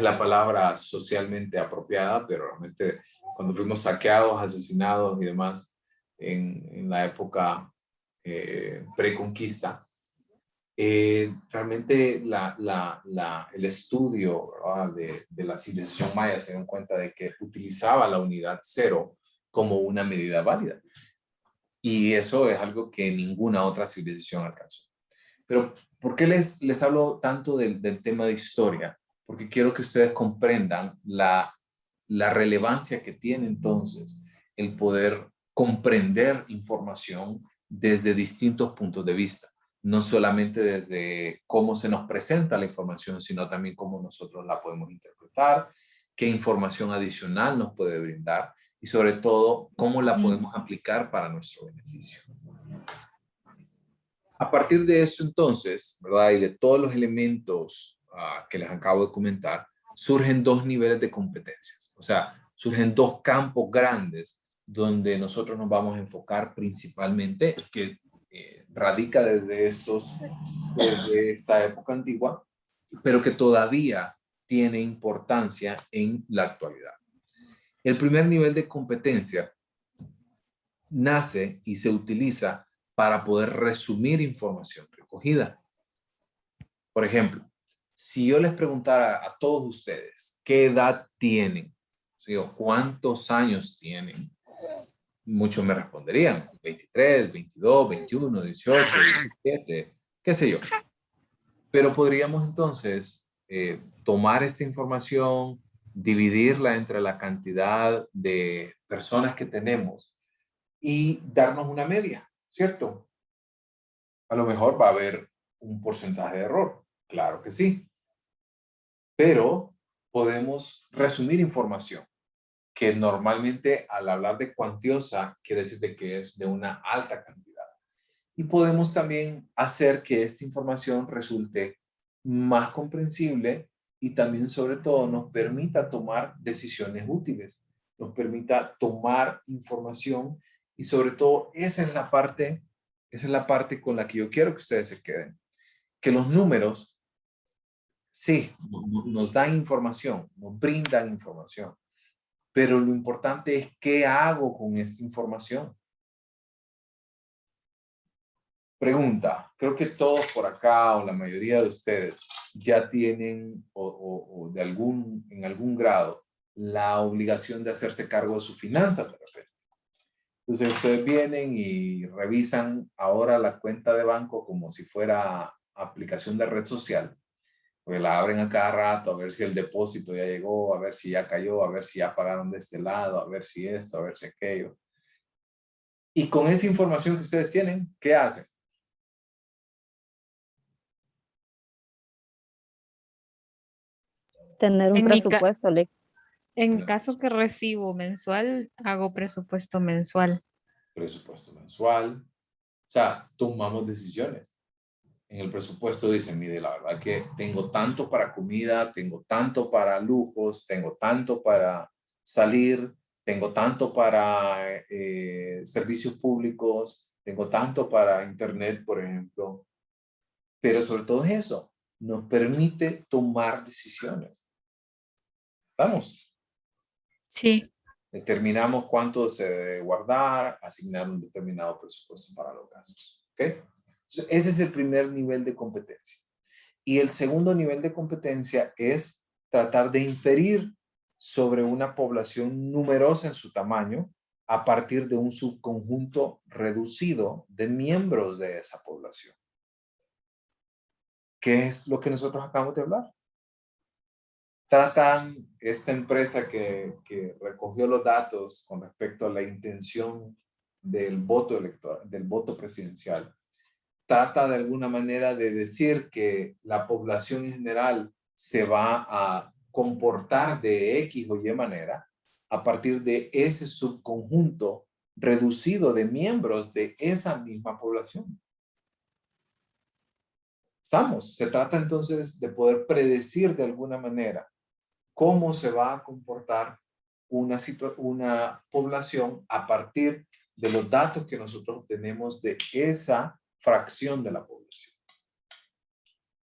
la palabra socialmente apropiada, pero realmente cuando fuimos saqueados, asesinados y demás en la época preconquista, realmente el estudio, ¿verdad?, de la civilización maya se dio cuenta de que utilizaba la unidad cero como una medida válida. Y eso es algo que ninguna otra civilización alcanzó. Pero, ¿por qué les hablo tanto del tema de historia? Porque quiero que ustedes comprendan la relevancia que tiene entonces el poder comprender información desde distintos puntos de vista. No solamente desde cómo se nos presenta la información, sino también cómo nosotros la podemos interpretar, qué información adicional nos puede brindar y sobre todo cómo la podemos aplicar para nuestro beneficio. A partir de esto entonces, ¿verdad? Y de todos los elementos que les acabo de comentar, surgen dos niveles de competencias. O sea, surgen dos campos grandes donde nosotros nos vamos a enfocar principalmente, que radica desde esta época antigua, pero que todavía tiene importancia en la actualidad. El primer nivel de competencia nace y se utiliza para poder resumir información recogida. Por ejemplo, si yo les preguntara a todos ustedes qué edad tienen, ¿sí? O cuántos años tienen, muchos me responderían 23, 22, 21, 18, 17, qué sé yo. Pero podríamos entonces tomar esta información, dividirla entre la cantidad de personas que tenemos y darnos una media, ¿cierto? A lo mejor va a haber un porcentaje de error, claro que sí. Pero podemos resumir información que normalmente al hablar de cuantiosa quiere decir de que es de una alta cantidad. Y podemos también hacer que esta información resulte más comprensible y también sobre todo nos permita tomar decisiones útiles, nos permita tomar información y sobre todo esa es la parte con la que yo quiero que ustedes se queden. Que los números, sí, nos dan información, nos brindan información, pero lo importante es qué hago con esta información. Pregunta, creo que todos por acá o la mayoría de ustedes ya tienen en algún grado la obligación de hacerse cargo de sus finanzas de repente. Entonces ustedes vienen y revisan ahora la cuenta de banco como si fuera aplicación de red social. Porque la abren a cada rato a ver si el depósito ya llegó, a ver si ya cayó, a ver si ya pagaron de este lado, a ver si esto, a ver si aquello. Y con esa información que ustedes tienen, ¿qué hacen? Tener un En mi presupuesto, Lick. En caso que recibo mensual, hago presupuesto mensual. Presupuesto mensual. O sea, tomamos decisiones. En el presupuesto dicen, mire, la verdad que tengo tanto para comida, tengo tanto para lujos, tengo tanto para salir, tengo tanto para servicios públicos, tengo tanto para internet, por ejemplo. Pero sobre todo eso, nos permite tomar decisiones. ¿Vamos? Sí. Determinamos cuánto se debe guardar, asignar un determinado presupuesto para los gastos. ¿Ok? Entonces, ese es el primer nivel de competencia. Y el segundo nivel de competencia es tratar de inferir sobre una población numerosa en su tamaño a partir de un subconjunto reducido de miembros de esa población. ¿Qué es lo que nosotros acabamos de hablar? Tratan esta empresa que recogió los datos con respecto a la intención del voto electoral, del voto presidencial. Trata de alguna manera de decir que la población en general se va a comportar de X o Y manera a partir de ese subconjunto reducido de miembros de esa misma población. Se trata entonces de poder predecir de alguna manera cómo se va a comportar una población a partir de los datos que nosotros obtenemos de esa fracción de la población.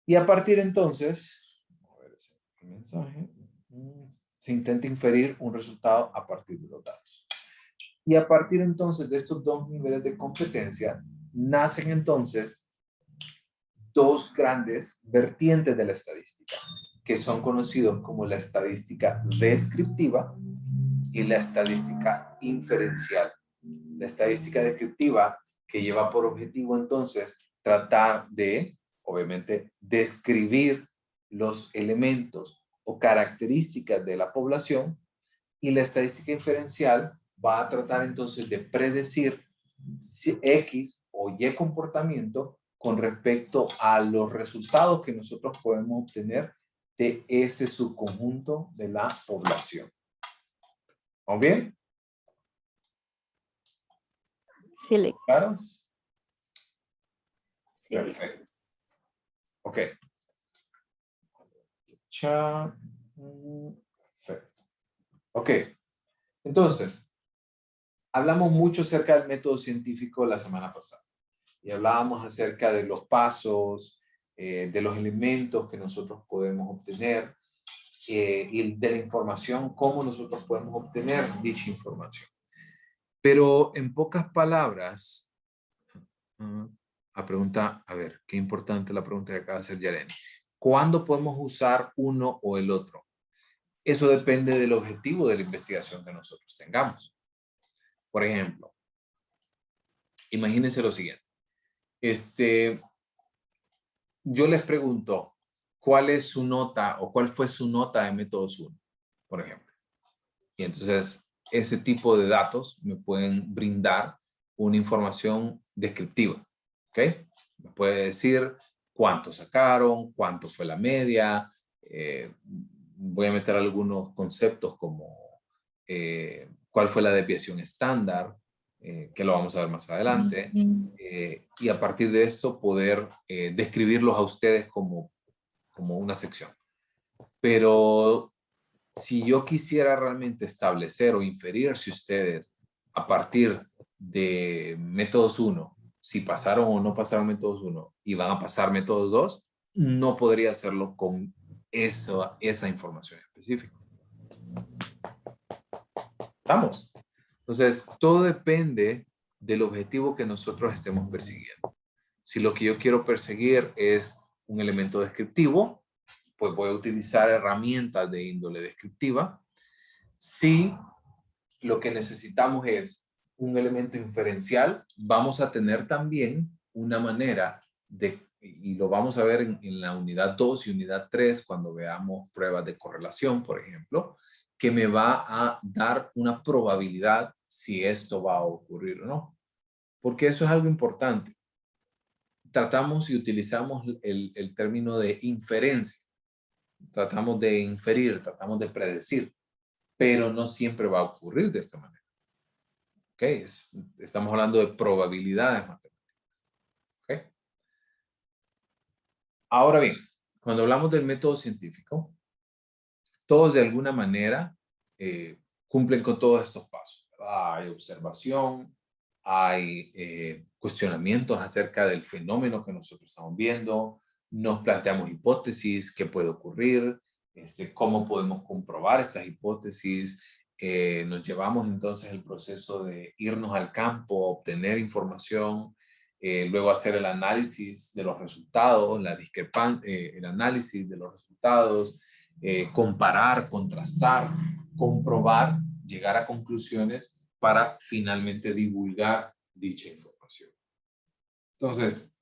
Y a partir entonces, a ver ese mensaje, se intenta inferir un resultado a partir de los datos. Y a partir entonces de estos dos niveles de competencia, nacen entonces dos grandes vertientes de la estadística, que son conocidos como la estadística descriptiva y la estadística inferencial. La estadística descriptiva que lleva por objetivo entonces tratar de, obviamente, describir los elementos o características de la población, y la estadística inferencial va a tratar entonces de predecir X o Y comportamiento con respecto a los resultados que nosotros podemos obtener de ese subconjunto de la población. ¿Vamos bien? Sí, ¿Claro? Sí. Perfecto. Ok. Perfecto. Ok. Entonces, hablamos mucho acerca del método científico la semana pasada. Y hablábamos acerca de los pasos, de los elementos que nosotros podemos obtener y de la información, cómo nosotros podemos obtener dicha información. Pero en pocas palabras, a ver, qué importante la pregunta que acaba de hacer Yareni. ¿Cuándo podemos usar uno o el otro? Eso depende del objetivo de la investigación que nosotros tengamos. Por ejemplo, imagínense lo siguiente. Yo les pregunto, ¿cuál es su nota o cuál fue su nota de métodos 1, por ejemplo? Y entonces, ese tipo de datos me pueden brindar una información descriptiva, ¿ok? Me puede decir cuánto sacaron, cuánto fue la media. Voy a meter algunos conceptos como cuál fue la desviación estándar, que lo vamos a ver más adelante. Y a partir de esto poder describirlos a ustedes como una sección. Pero si yo quisiera realmente establecer o inferir si ustedes a partir de métodos 1, si pasaron o no pasaron métodos 1 y van a pasar métodos 2, no podría hacerlo con esa información específica. ¿Estamos? Entonces, todo depende del objetivo que nosotros estemos persiguiendo. Si lo que yo quiero perseguir es un elemento descriptivo, pues voy a utilizar herramientas de índole descriptiva. Si lo que necesitamos es un elemento inferencial, vamos a tener también una manera de, y lo vamos a ver en la unidad 2 y unidad 3, cuando veamos pruebas de correlación, por ejemplo, que me va a dar una probabilidad si esto va a ocurrir o no. Porque eso es algo importante. Tratamos y utilizamos el término de inferencia. Tratamos de inferir, tratamos de predecir, pero no siempre va a ocurrir de esta manera. ¿Ok? Estamos hablando de probabilidades matemáticas. ¿Ok? Ahora bien, cuando hablamos del método científico, todos de alguna manera cumplen con todos estos pasos. Hay observación, hay cuestionamientos acerca del fenómeno que nosotros estamos viendo, nos planteamos hipótesis, qué puede ocurrir, cómo podemos comprobar estas hipótesis, nos llevamos entonces el proceso de irnos al campo, obtener información, luego hacer el análisis de los resultados, el análisis de los resultados, comparar, contrastar, comprobar, llegar a conclusiones para finalmente divulgar dicha información. Entonces,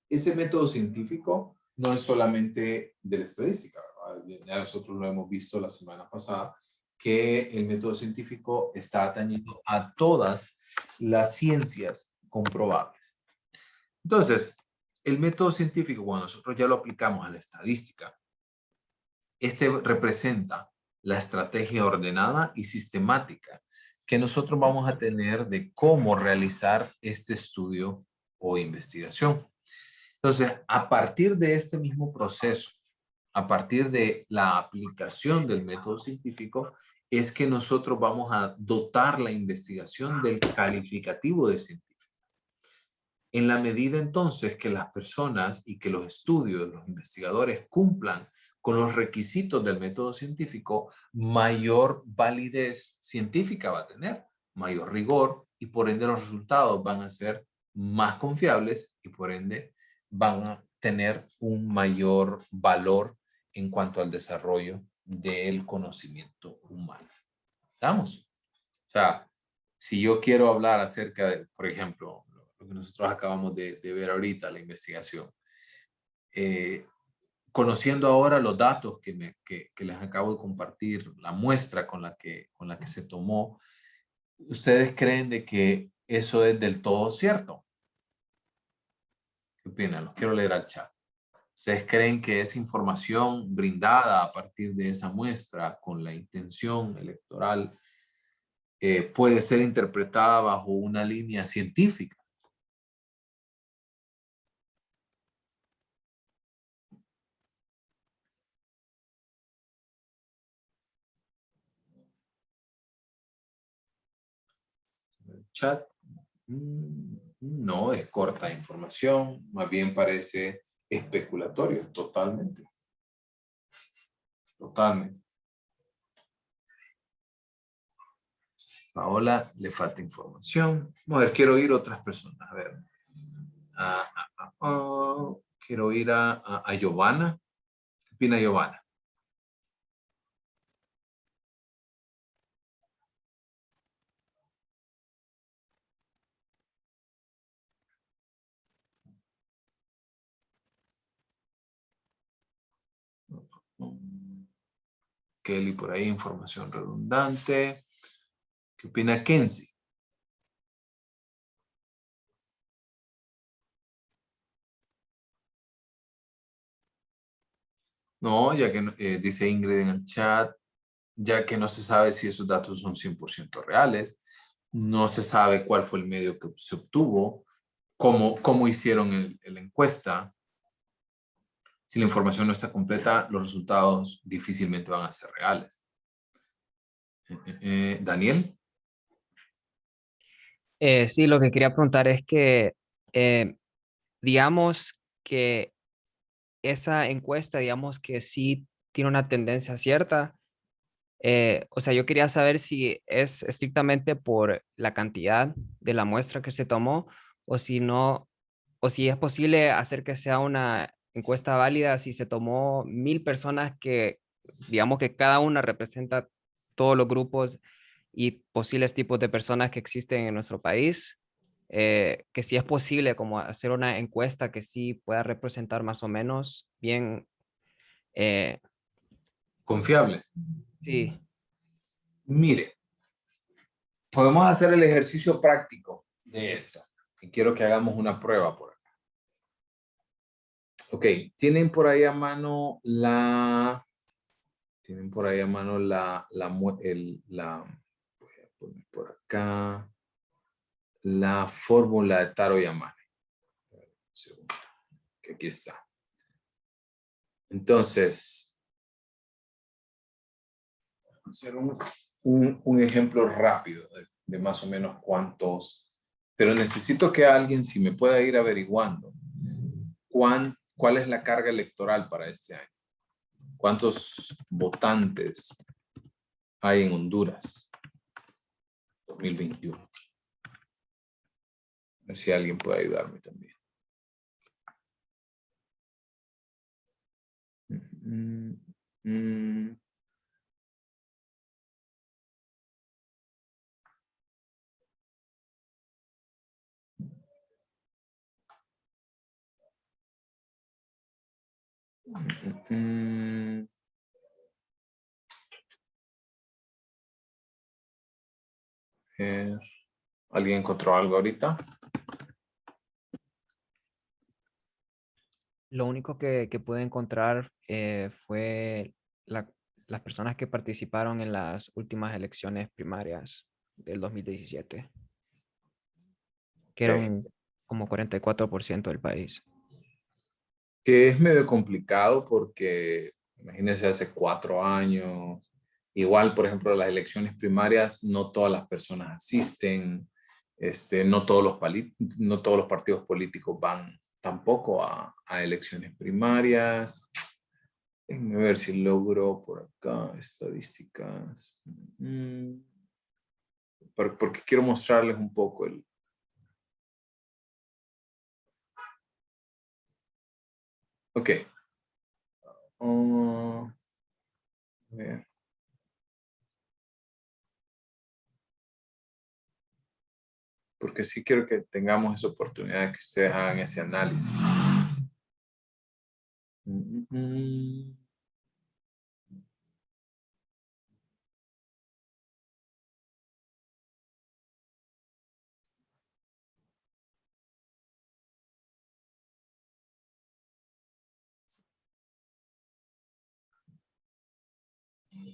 ese método científico no es solamente de la estadística, ¿verdad? Ya nosotros lo hemos visto la semana pasada, que el método científico está atañido a todas las ciencias comprobables. Entonces, el método científico, cuando nosotros ya lo aplicamos a la estadística, representa la estrategia ordenada y sistemática que nosotros vamos a tener de cómo realizar este estudio o investigación. Entonces, a partir de este mismo proceso, a partir de la aplicación del método científico, es que nosotros vamos a dotar la investigación del calificativo de científico. En la medida entonces que las personas y que los estudios, los investigadores cumplan con los requisitos del método científico, mayor validez científica va a tener, mayor rigor, y por ende los resultados van a ser más confiables y por ende van a tener un mayor valor en cuanto al desarrollo del conocimiento humano. ¿Estamos? O sea, si yo quiero hablar acerca de, por ejemplo, lo que nosotros acabamos de ver ahorita, la investigación, conociendo ahora los datos que les acabo de compartir, la muestra con la que se tomó, ¿ustedes creen de que eso es del todo cierto? ¿Qué opinan? Los quiero leer al chat. ¿Ustedes creen que esa información brindada a partir de esa muestra con la intención electoral puede ser interpretada bajo una línea científica? El chat. No, es corta información, más bien parece especulatorio, totalmente. Totalmente. Paola, le falta información. A ver, quiero oír otras personas. A ver. Quiero oír a Giovanna. ¿Qué opina Giovanna? Kelly por ahí, información redundante. ¿Qué opina Kenzie? No, ya que dice Ingrid en el chat, ya que no se sabe si esos datos son 100% reales, no se sabe cuál fue el medio que se obtuvo, cómo hicieron la encuesta. Si la información no está completa, los resultados difícilmente van a ser reales. Daniel. Sí, lo que quería preguntar es que, digamos que esa encuesta, digamos que sí tiene una tendencia cierta. O sea, yo quería saber si es estrictamente por la cantidad de la muestra que se tomó o si no, o si es posible hacer que sea una encuesta válida si se tomó 1000 personas que, digamos que cada una representa todos los grupos y posibles tipos de personas que existen en nuestro país, que si es posible como hacer una encuesta que sí pueda representar más o menos bien. eh, Confiable. sí. Mire, podemos hacer el ejercicio práctico de esto. Y quiero que hagamos una prueba por acá. Ok, tienen por ahí a mano la... Tienen por ahí a mano voy a poner por acá, la fórmula de Taro Yamane. Un segundo, que aquí está. Entonces, vamos a hacer un ejemplo rápido de más o menos cuántos, pero necesito que alguien, si me pueda ir averiguando, cuál es la carga electoral para este año. ¿Cuántos votantes hay en Honduras 2021? A ver si alguien puede ayudarme también. Mm, mm. Mm. ¿Alguien encontró algo ahorita? Lo único que pude encontrar fue las personas que participaron en las últimas elecciones primarias del 2017, que Ok. eran como 44% del país. Que es medio complicado porque, imagínense, hace 4 años. Igual, por ejemplo, las elecciones primarias, no todas las personas asisten, no no todos los partidos políticos van tampoco a elecciones primarias. Déjenme ver si logro por acá estadísticas. Porque quiero mostrarles un poco el... Ok. A ver. Porque sí quiero que tengamos esa oportunidad de que ustedes hagan ese análisis.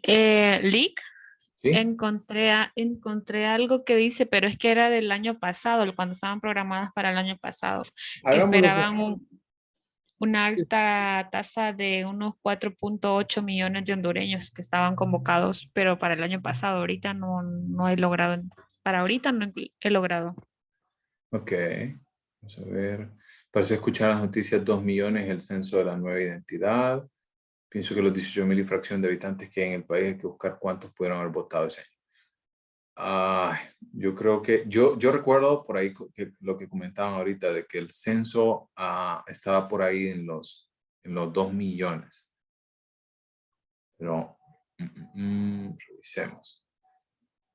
Lick, ¿Sí? encontré algo que dice, pero es que era del año pasado, cuando estaban programadas para el año pasado, que Hagámoslo esperaban una alta tasa de unos 4.8 millones de hondureños que estaban convocados, pero para el año pasado, ahorita no he logrado, para ahorita no he logrado. Ok, vamos a ver. Pareció escuchar las noticias 2 millones el censo de la nueva identidad. Pienso que los 18,000 y fracción de habitantes que hay en el país hay que buscar cuántos pudieron haber votado ese año. Yo creo que, yo recuerdo por ahí que lo que comentaban ahorita de que el censo estaba por ahí en los 2 millones. Pero, revisemos.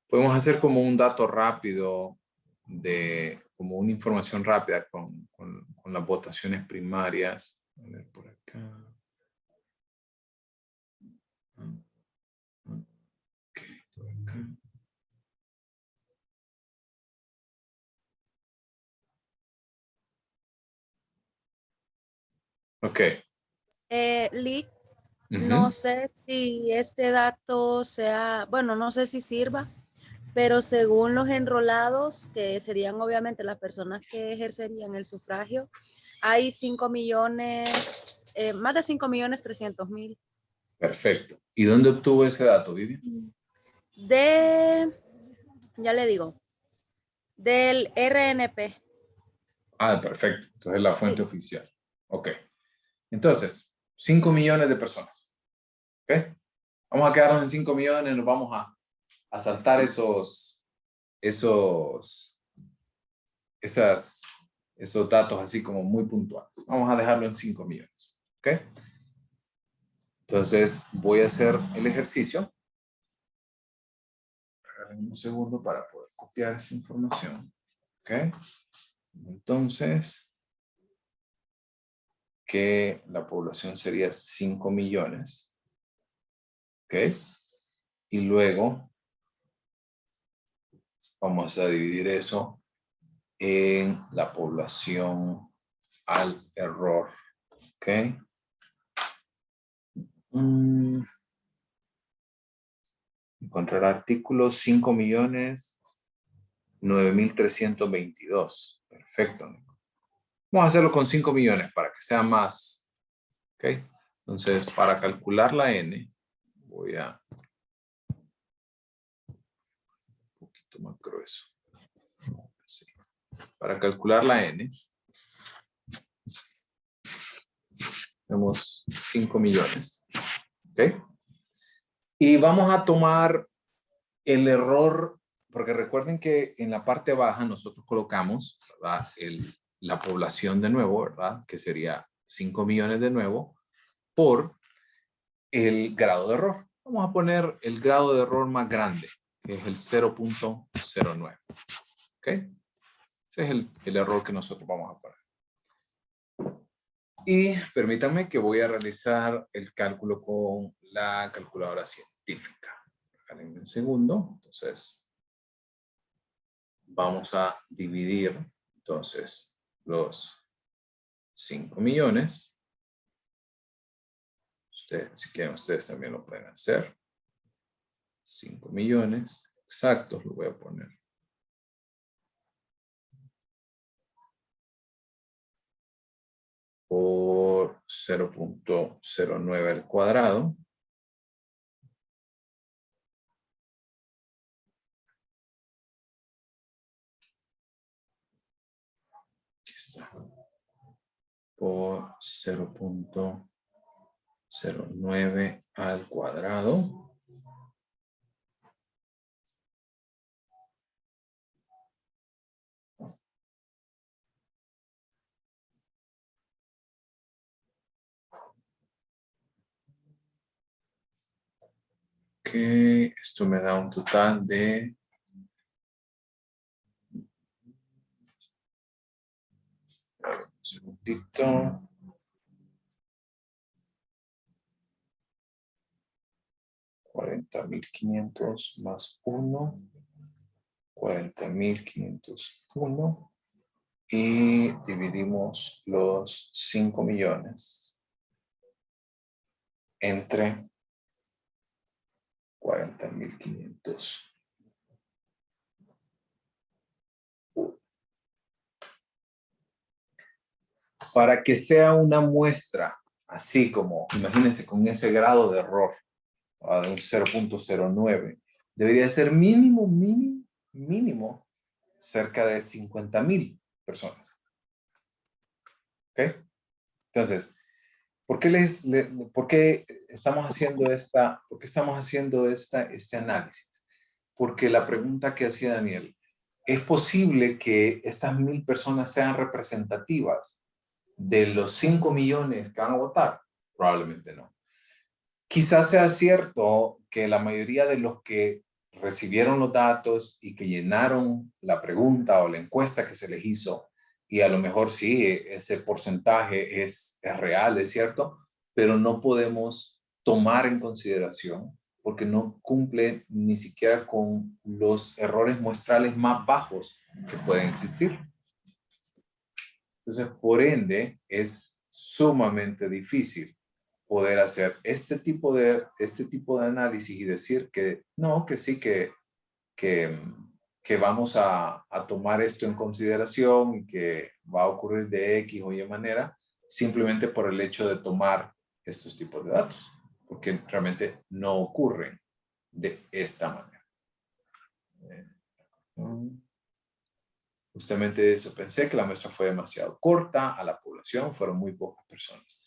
Podemos hacer como un dato rápido como una información rápida con las votaciones primarias. A ver por acá. Ok, por acá. Ok. Lick, Ujú. no sé si este dato sea, bueno, no sé si sirva, pero según los enrolados, que serían obviamente las personas que ejercerían el sufragio, hay 5 millones, más de 5.300.000. Perfecto. ¿Y dónde obtuvo ese dato, Vivi? Ya le digo, del RNP. Perfecto. Entonces la fuente Sí. oficial. Ok. Entonces, 5 millones de personas. ¿Ok? Vamos a quedarnos en 5 millones, nos vamos a saltar esos datos así como muy puntuales. Vamos a dejarlo en 5 millones. ¿Ok? Entonces, voy a hacer el ejercicio. Regálame un segundo para poder copiar esta información. ¿Ok? Entonces, que la población sería 5 millones. ¿Ok? Y luego vamos a dividir eso en la población al error. ¿Ok? Encontrar artículo 5.009.322. Perfecto. Vamos a hacerlo con 5 millones para que sea más. ¿Ok? Entonces, para calcular la N, voy a un poquito más grueso. Así. Para calcular la N, tenemos 5 millones. ¿Ok? Y vamos a tomar el error, porque recuerden que en la parte baja nosotros colocamos, ¿verdad? La población de nuevo, ¿verdad? Que sería 5 millones de nuevo, por el grado de error. Vamos a poner el grado de error más grande, que es el 0.09. ¿Ok? Ese es el error que nosotros vamos a poner. Y permítanme que voy a realizar el cálculo con la calculadora científica. Déjenme un segundo. Entonces, vamos a dividir entonces los 5 millones. Si quieren, ustedes también lo pueden hacer. 5 millones exactos lo voy a poner. Por 0.09 al cuadrado. Aquí está. Por 0.09 al cuadrado. Ok, esto me da un total de 40.500 más 1, 40.501 y dividimos los 5 millones entre 40.500. Para que sea una muestra, así como, imagínense, con ese grado de error, de un 0.09, debería ser mínimo, cerca de 50.000 personas. ¿Ok? Entonces, ¿por qué estamos haciendo este análisis? Porque la pregunta que hacía Daniel, ¿es posible que estas 1.000 personas sean representativas de los 5 millones que van a votar? Probablemente no. Quizás sea cierto que la mayoría de los que recibieron los datos y que llenaron la pregunta o la encuesta que se les hizo, y a lo mejor sí, ese porcentaje es real, es cierto, pero no podemos tomar en consideración porque no cumple ni siquiera con los errores muestrales más bajos que pueden existir. Entonces, por ende, es sumamente difícil poder hacer este tipo de análisis y decir que no, que sí, que vamos a tomar esto en consideración y que va a ocurrir de X o Y manera, simplemente por el hecho de tomar estos tipos de datos, porque realmente no ocurren de esta manera. Justamente eso pensé, que la muestra fue demasiado corta a la población, fueron muy pocas personas.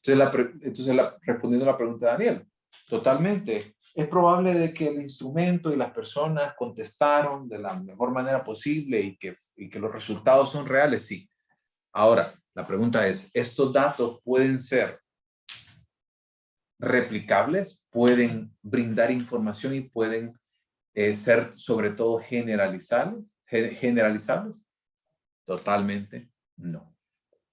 Entonces, respondiendo a la pregunta de Daniel, totalmente. Es probable de que el instrumento y las personas contestaron de la mejor manera posible y que los resultados son reales, sí. Ahora, la pregunta es, ¿estos datos pueden ser replicables? ¿Pueden brindar información y pueden ser sobre todo generalizables? Totalmente no.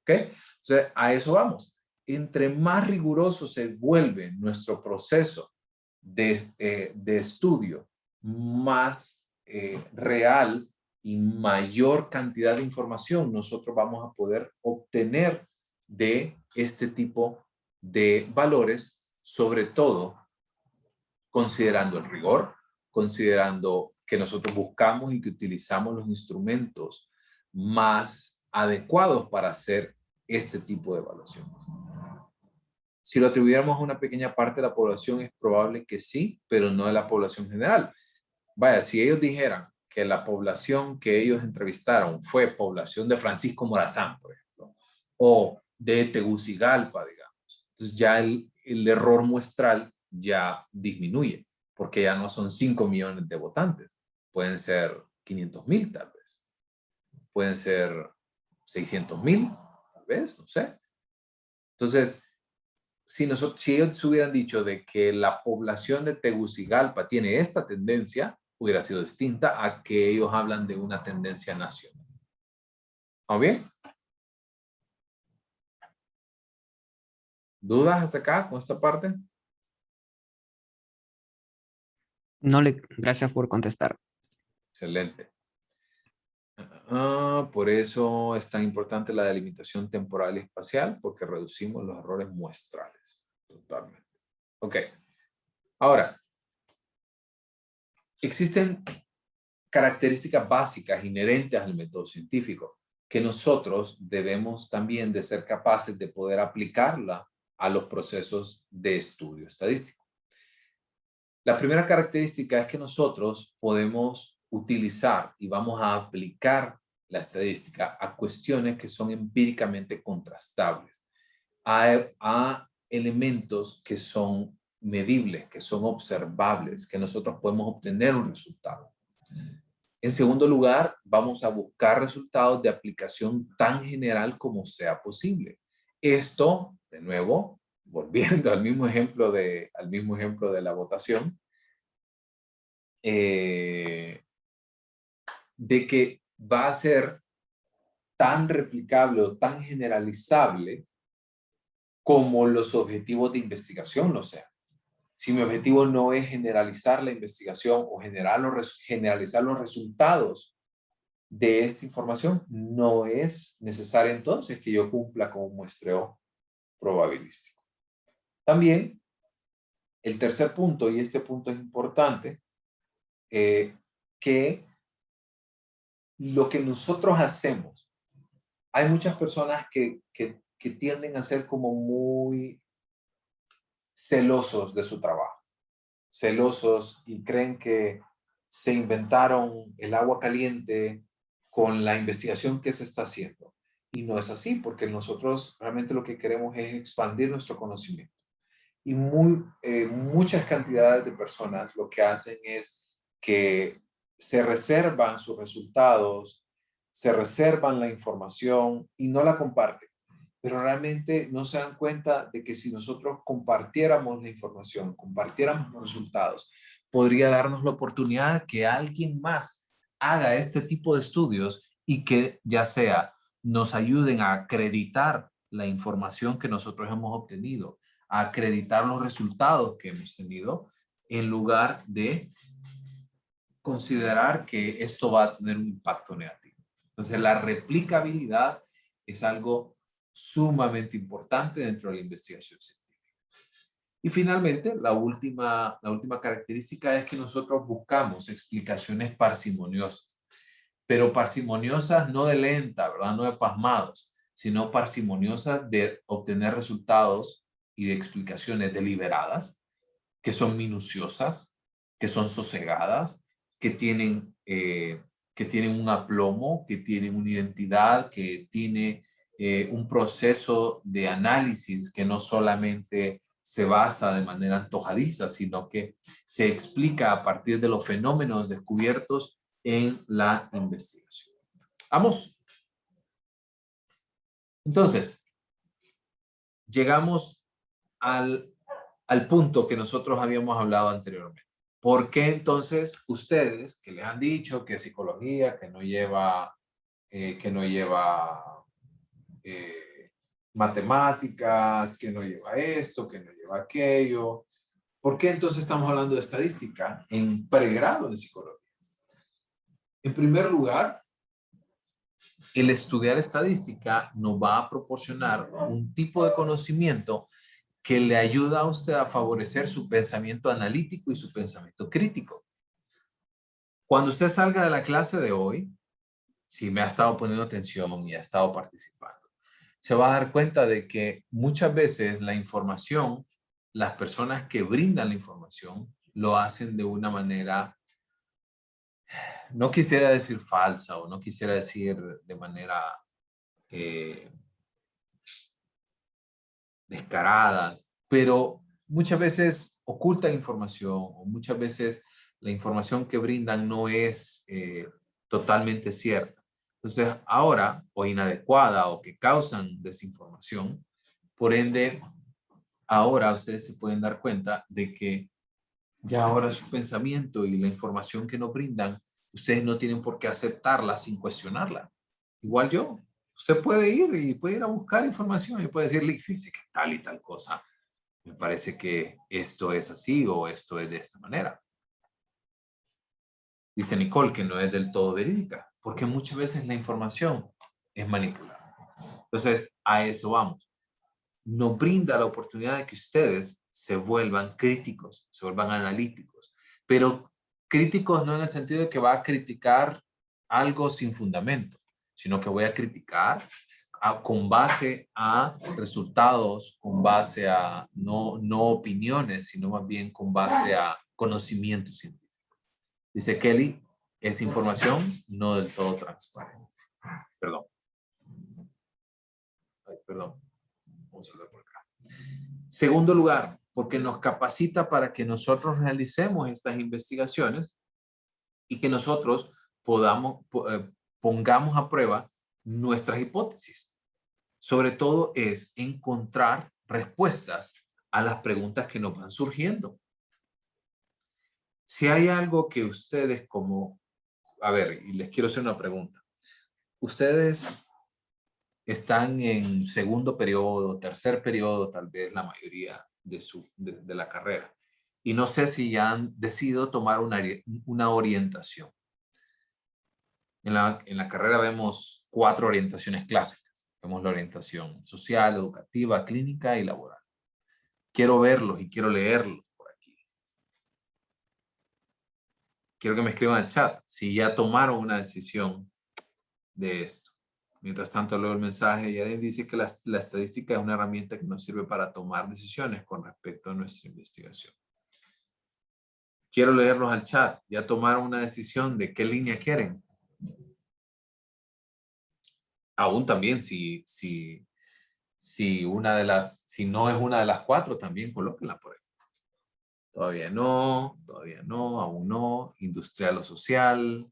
¿Ok? Entonces, a eso vamos. Entre más riguroso se vuelve nuestro proceso de estudio, más real y mayor cantidad de información nosotros vamos a poder obtener de este tipo de valores, sobre todo considerando el rigor, considerando que nosotros buscamos y que utilizamos los instrumentos más adecuados para hacer este tipo de evaluaciones. Si lo atribuyéramos a una pequeña parte de la población, es probable que sí, pero no de la población general. Vaya, si ellos dijeran que la población que ellos entrevistaron fue población de Francisco Morazán, por ejemplo, o de Tegucigalpa, digamos, entonces ya el error muestral ya disminuye, porque ya no son 5 millones de votantes, pueden ser 500,000 tal vez, pueden ser 600,000 tal vez, no sé. Entonces, si ellos hubieran dicho de que la población de Tegucigalpa tiene esta tendencia, hubiera sido distinta a que ellos hablan de una tendencia nacional. ¿Vamos bien? ¿Dudas hasta acá con esta parte? No le, gracias por contestar. Excelente. Por eso es tan importante la delimitación temporal y espacial, porque reducimos los errores muestrales. Totalmente. Ok. Ahora, existen características básicas inherentes al método científico que nosotros debemos también de ser capaces de poder aplicarla a los procesos de estudio estadístico. La primera característica es que nosotros podemos utilizar y vamos a aplicar la estadística a cuestiones que son empíricamente contrastables, a elementos que son medibles, que son observables, que nosotros podemos obtener un resultado. En segundo lugar, vamos a buscar resultados de aplicación tan general como sea posible. Esto, de nuevo, volviendo al mismo ejemplo de la votación, de que va a ser tan replicable o tan generalizable como los objetivos de investigación lo sean. Si mi objetivo no es generalizar la investigación o generalizar los resultados de esta información, no es necesario entonces que yo cumpla con un muestreo probabilístico. También El tercer punto, y este punto es importante, que lo que nosotros hacemos, hay muchas personas que tienden a ser como muy celosos de su trabajo, celosos y creen que se inventaron el agua caliente con la investigación que se está haciendo. Y no es así, porque nosotros realmente lo que queremos es expandir nuestro conocimiento. Y muchas cantidades de personas lo que hacen es que se reservan sus resultados, se reservan la información y no la comparten. Pero realmente no se dan cuenta de que si nosotros compartiéramos la información, compartiéramos los resultados, podría darnos la oportunidad de que alguien más haga este tipo de estudios y que ya sea nos ayuden a acreditar la información que nosotros hemos obtenido, a acreditar los resultados que hemos tenido, en lugar de considerar que esto va a tener un impacto negativo. Entonces, la replicabilidad es algo sumamente importante dentro de la investigación científica. Y finalmente, la última característica es que nosotros buscamos explicaciones parsimoniosas, pero parsimoniosas no de lenta, ¿verdad? No de pasmados, sino parsimoniosas de obtener resultados y de explicaciones deliberadas, que son minuciosas, que son sosegadas, que tienen un aplomo, que tienen una identidad, que tiene un proceso de análisis que no solamente se basa de manera antojadiza, sino que se explica a partir de los fenómenos descubiertos en la investigación. ¿Vamos? Entonces, llegamos al punto que nosotros habíamos hablado anteriormente. ¿Por qué entonces ustedes, que les han dicho que psicología, que no lleva matemáticas, que no lleva esto, que no lleva aquello? ¿Por qué entonces estamos hablando de estadística en pregrado de psicología? En primer lugar, el estudiar estadística nos va a proporcionar un tipo de conocimiento que le ayuda a usted a favorecer su pensamiento analítico y su pensamiento crítico. Cuando usted salga de la clase de hoy, si me ha estado poniendo atención y ha estado participando, se va a dar cuenta de que muchas veces la información, las personas que brindan la información, lo hacen de una manera, no quisiera decir falsa o no quisiera decir de manera descarada, pero muchas veces ocultan información o muchas veces la información que brindan no es totalmente cierta. Entonces, ahora, o inadecuada o que causan desinformación, por ende, ahora ustedes se pueden dar cuenta de que ya ahora su pensamiento y la información que nos brindan, ustedes no tienen por qué aceptarla sin cuestionarla. Igual yo. Usted puede ir a buscar información y puede decirle, fíjese que tal y tal cosa, me parece que esto es así o esto es de esta manera. Dice Nicole que no es del todo verídica, porque muchas veces la información es manipulada. Entonces, a eso vamos. Nos brinda la oportunidad de que ustedes se vuelvan críticos, se vuelvan analíticos, pero críticos no en el sentido de que va a criticar algo sin fundamento, sino que voy a criticar con base a resultados, con base a no opiniones, sino más bien con base a conocimiento científico. Dice Kelly, es información no del todo transparente. Perdón. Ay, perdón. Vamos a ver por acá. Segundo lugar, porque nos capacita para que nosotros realicemos estas investigaciones y que nosotros pongamos a prueba nuestras hipótesis. Sobre todo es encontrar respuestas a las preguntas que nos van surgiendo. Si hay algo que ustedes a ver, y les quiero hacer una pregunta. Ustedes están en segundo periodo, tercer periodo, tal vez la mayoría de la carrera. Y no sé si ya han decidido tomar una orientación. En la carrera vemos 4 orientaciones clásicas. Vemos la orientación social, educativa, clínica y laboral. Quiero verlos y quiero leerlos por aquí. quiero que me escriban al chat si ya tomaron una decisión de esto. Mientras tanto, leo el mensaje y alguien dice que la estadística es una herramienta que nos sirve para tomar decisiones con respecto a nuestra investigación. Quiero leerlos al chat. ¿Ya tomaron una decisión de qué línea quieren? Aún también si no es una de las 4, también colóquenla por ahí. Todavía no, aún no. Industrial o social.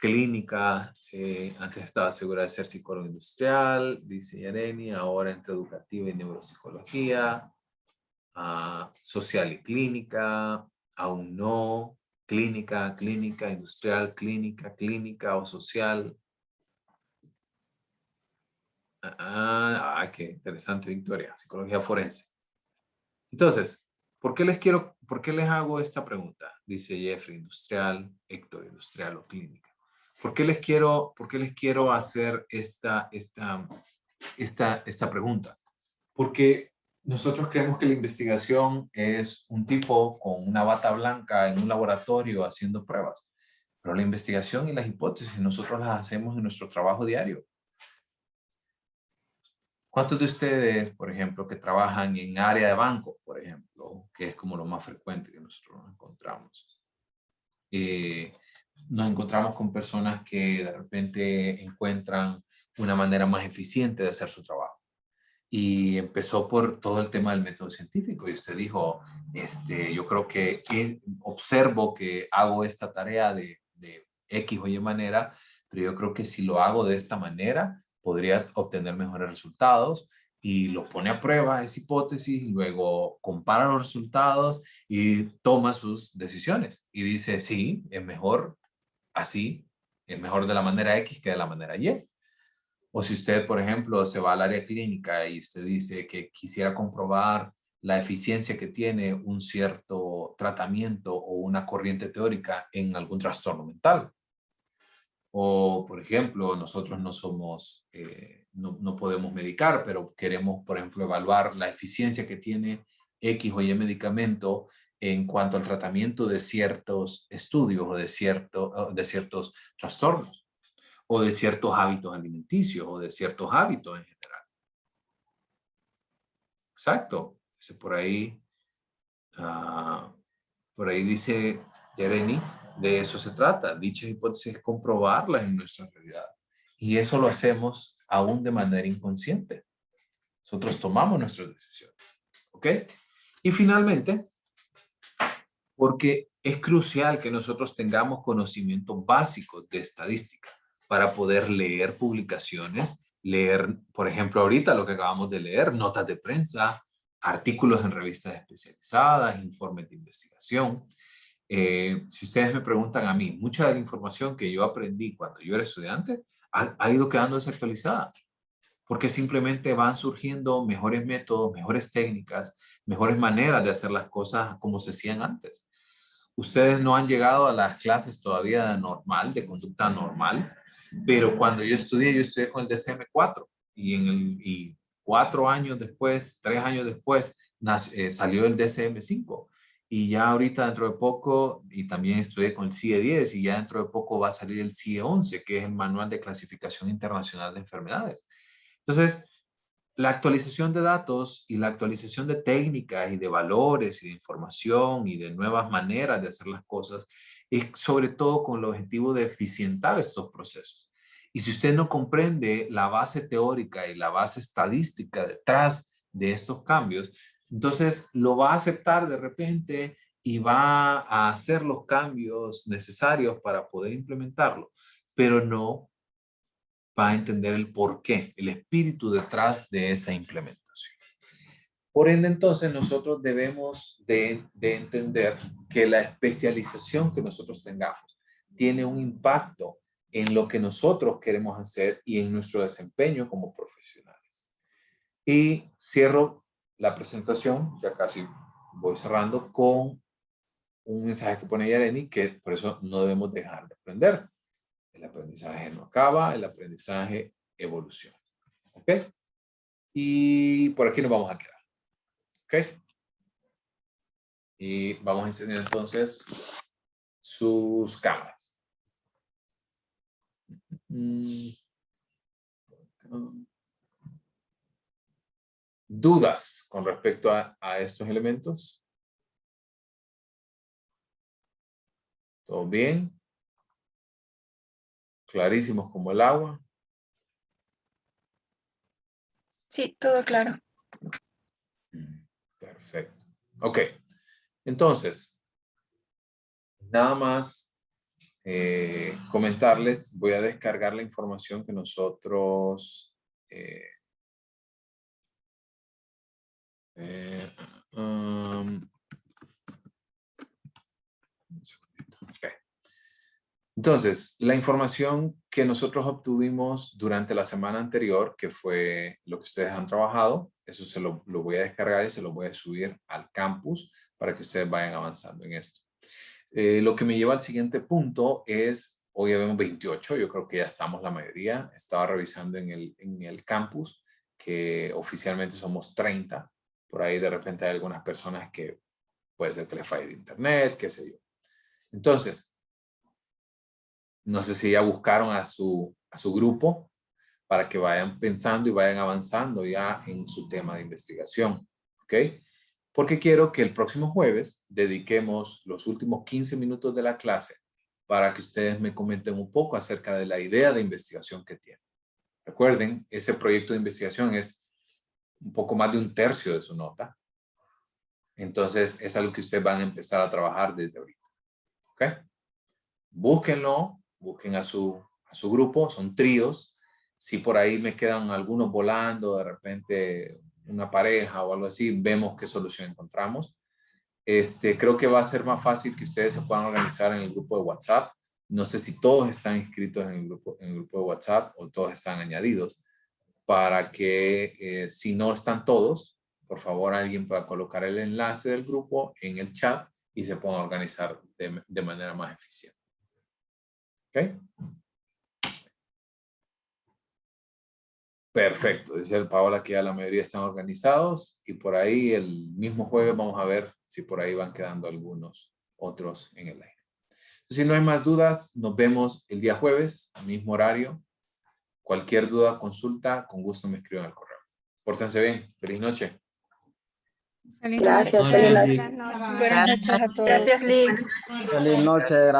Clínica, antes estaba segura de ser psicólogo industrial, dice Yareni, ahora entre educativa y neuropsicología. Social y clínica, aún no. Clínica, industrial, clínica o social. Qué interesante, Victoria. Psicología forense. Entonces, ¿por qué les hago esta pregunta? Dice Jeffrey, industrial, Héctor, industrial o clínica. ¿Por qué les quiero hacer esta pregunta? Porque nosotros creemos que la investigación es un tipo con una bata blanca en un laboratorio haciendo pruebas. Pero la investigación y las hipótesis nosotros las hacemos en nuestro trabajo diario. ¿Cuántos de ustedes, por ejemplo, que trabajan en área de bancos, por ejemplo, que es como lo más frecuente que nosotros nos encontramos? Nos encontramos con personas que de repente encuentran una manera más eficiente de hacer su trabajo. Y empezó por todo el tema del método científico. Y usted dijo, yo creo que observo que hago esta tarea de X o Y manera, pero yo creo que si lo hago de esta manera, podría obtener mejores resultados. Y lo pone a prueba, esa hipótesis, y luego compara los resultados y toma sus decisiones. Y dice, sí, es mejor así, es mejor de la manera X que de la manera Y. O si usted, por ejemplo, se va al área clínica y usted dice que quisiera comprobar la eficiencia que tiene un cierto tratamiento o una corriente teórica en algún trastorno mental. O, por ejemplo, nosotros no somos, no podemos medicar, pero queremos, por ejemplo, evaluar la eficiencia que tiene X o Y medicamento en cuanto al tratamiento de ciertos estudios o de ciertos trastornos, o de ciertos hábitos alimenticios, o de ciertos hábitos en general. Exacto. Por ahí dice Jeremy, de eso se trata. Dichas hipótesis, comprobarlas en nuestra realidad. Y eso lo hacemos aún de manera inconsciente. Nosotros tomamos nuestras decisiones. ¿Ok? Y finalmente, porque es crucial que nosotros tengamos conocimientos básicos de estadística para poder leer publicaciones, leer, por ejemplo, ahorita lo que acabamos de leer, notas de prensa, artículos en revistas especializadas, informes de investigación. Si ustedes me preguntan a mí, mucha de la información que yo aprendí cuando yo era estudiante ha ido quedando desactualizada, porque simplemente van surgiendo mejores métodos, mejores técnicas, mejores maneras de hacer las cosas como se hacían antes. Ustedes no han llegado a las clases todavía de conducta normal, pero cuando yo estudié con el DSM-4 y 4 años después, 3 años después, salió el DSM-5. Y ya ahorita dentro de poco, y también estudié con el CIE-10, y ya dentro de poco va a salir el CIE-11, que es el Manual de Clasificación Internacional de Enfermedades. Entonces, la actualización de datos y la actualización de técnicas y de valores y de información y de nuevas maneras de hacer las cosas es sobre todo con el objetivo de eficientar estos procesos. Y si usted no comprende la base teórica y la base estadística detrás de estos cambios, entonces lo va a aceptar de repente y va a hacer los cambios necesarios para poder implementarlo, pero no va a entender el porqué, el espíritu detrás de esa implementación. Por ende, entonces, nosotros debemos de entender que la especialización que nosotros tengamos tiene un impacto en lo que nosotros queremos hacer y en nuestro desempeño como profesionales. Y cierro la presentación, ya casi voy cerrando, con un mensaje que pone Yareni, que por eso no debemos dejar de aprender. El aprendizaje no acaba, el aprendizaje evoluciona. ¿Ok? Y por aquí nos vamos a quedar. ¿Ok? Y vamos a enseñar entonces sus cámaras. ¿Dudas con respecto a estos elementos? ¿Todo bien? ¿Clarísimos como el agua? Sí, todo claro. Perfecto. Ok. Entonces, nada más comentarles, voy a descargar la información que nosotros ok. Entonces, la información que nosotros obtuvimos durante la semana anterior, que fue lo que ustedes han trabajado, eso se lo voy a descargar y se lo voy a subir al campus para que ustedes vayan avanzando en esto. Lo que me lleva al siguiente punto es, hoy ya vemos 28, yo creo que ya estamos la mayoría. Estaba revisando en el campus que oficialmente somos 30. Por ahí de repente hay algunas personas que puede ser que les falle el internet, qué sé yo. Entonces, no sé si ya buscaron a su grupo para que vayan pensando y vayan avanzando ya en su tema de investigación. ¿Ok? Porque quiero que el próximo jueves dediquemos los últimos 15 minutos de la clase para que ustedes me comenten un poco acerca de la idea de investigación que tienen. Recuerden, ese proyecto de investigación es un poco más de 1/3 de su nota. Entonces, es algo que ustedes van a empezar a trabajar desde ahorita. ¿Ok? Búsquenlo, busquen a su grupo, son tríos. Si por ahí me quedan algunos volando, de repente una pareja o algo así, vemos qué solución encontramos. Creo que va a ser más fácil que ustedes se puedan organizar en el grupo de WhatsApp. No sé si todos están inscritos en el grupo de WhatsApp o todos están añadidos, para que si no están todos, por favor alguien pueda colocar el enlace del grupo en el chat y se puedan organizar de manera más eficiente. ¿Ok? Perfecto, dice el Paola que ya la mayoría están organizados y por ahí el mismo jueves vamos a ver si por ahí van quedando algunos otros en el aire. Entonces, si no hay más dudas, nos vemos el día jueves, al mismo horario. Cualquier duda, consulta, con gusto me escriban al correo. Pórtense bien. Feliz noche. Gracias, Buenas noches a todos. Gracias, Lick. Feliz noche, gracias.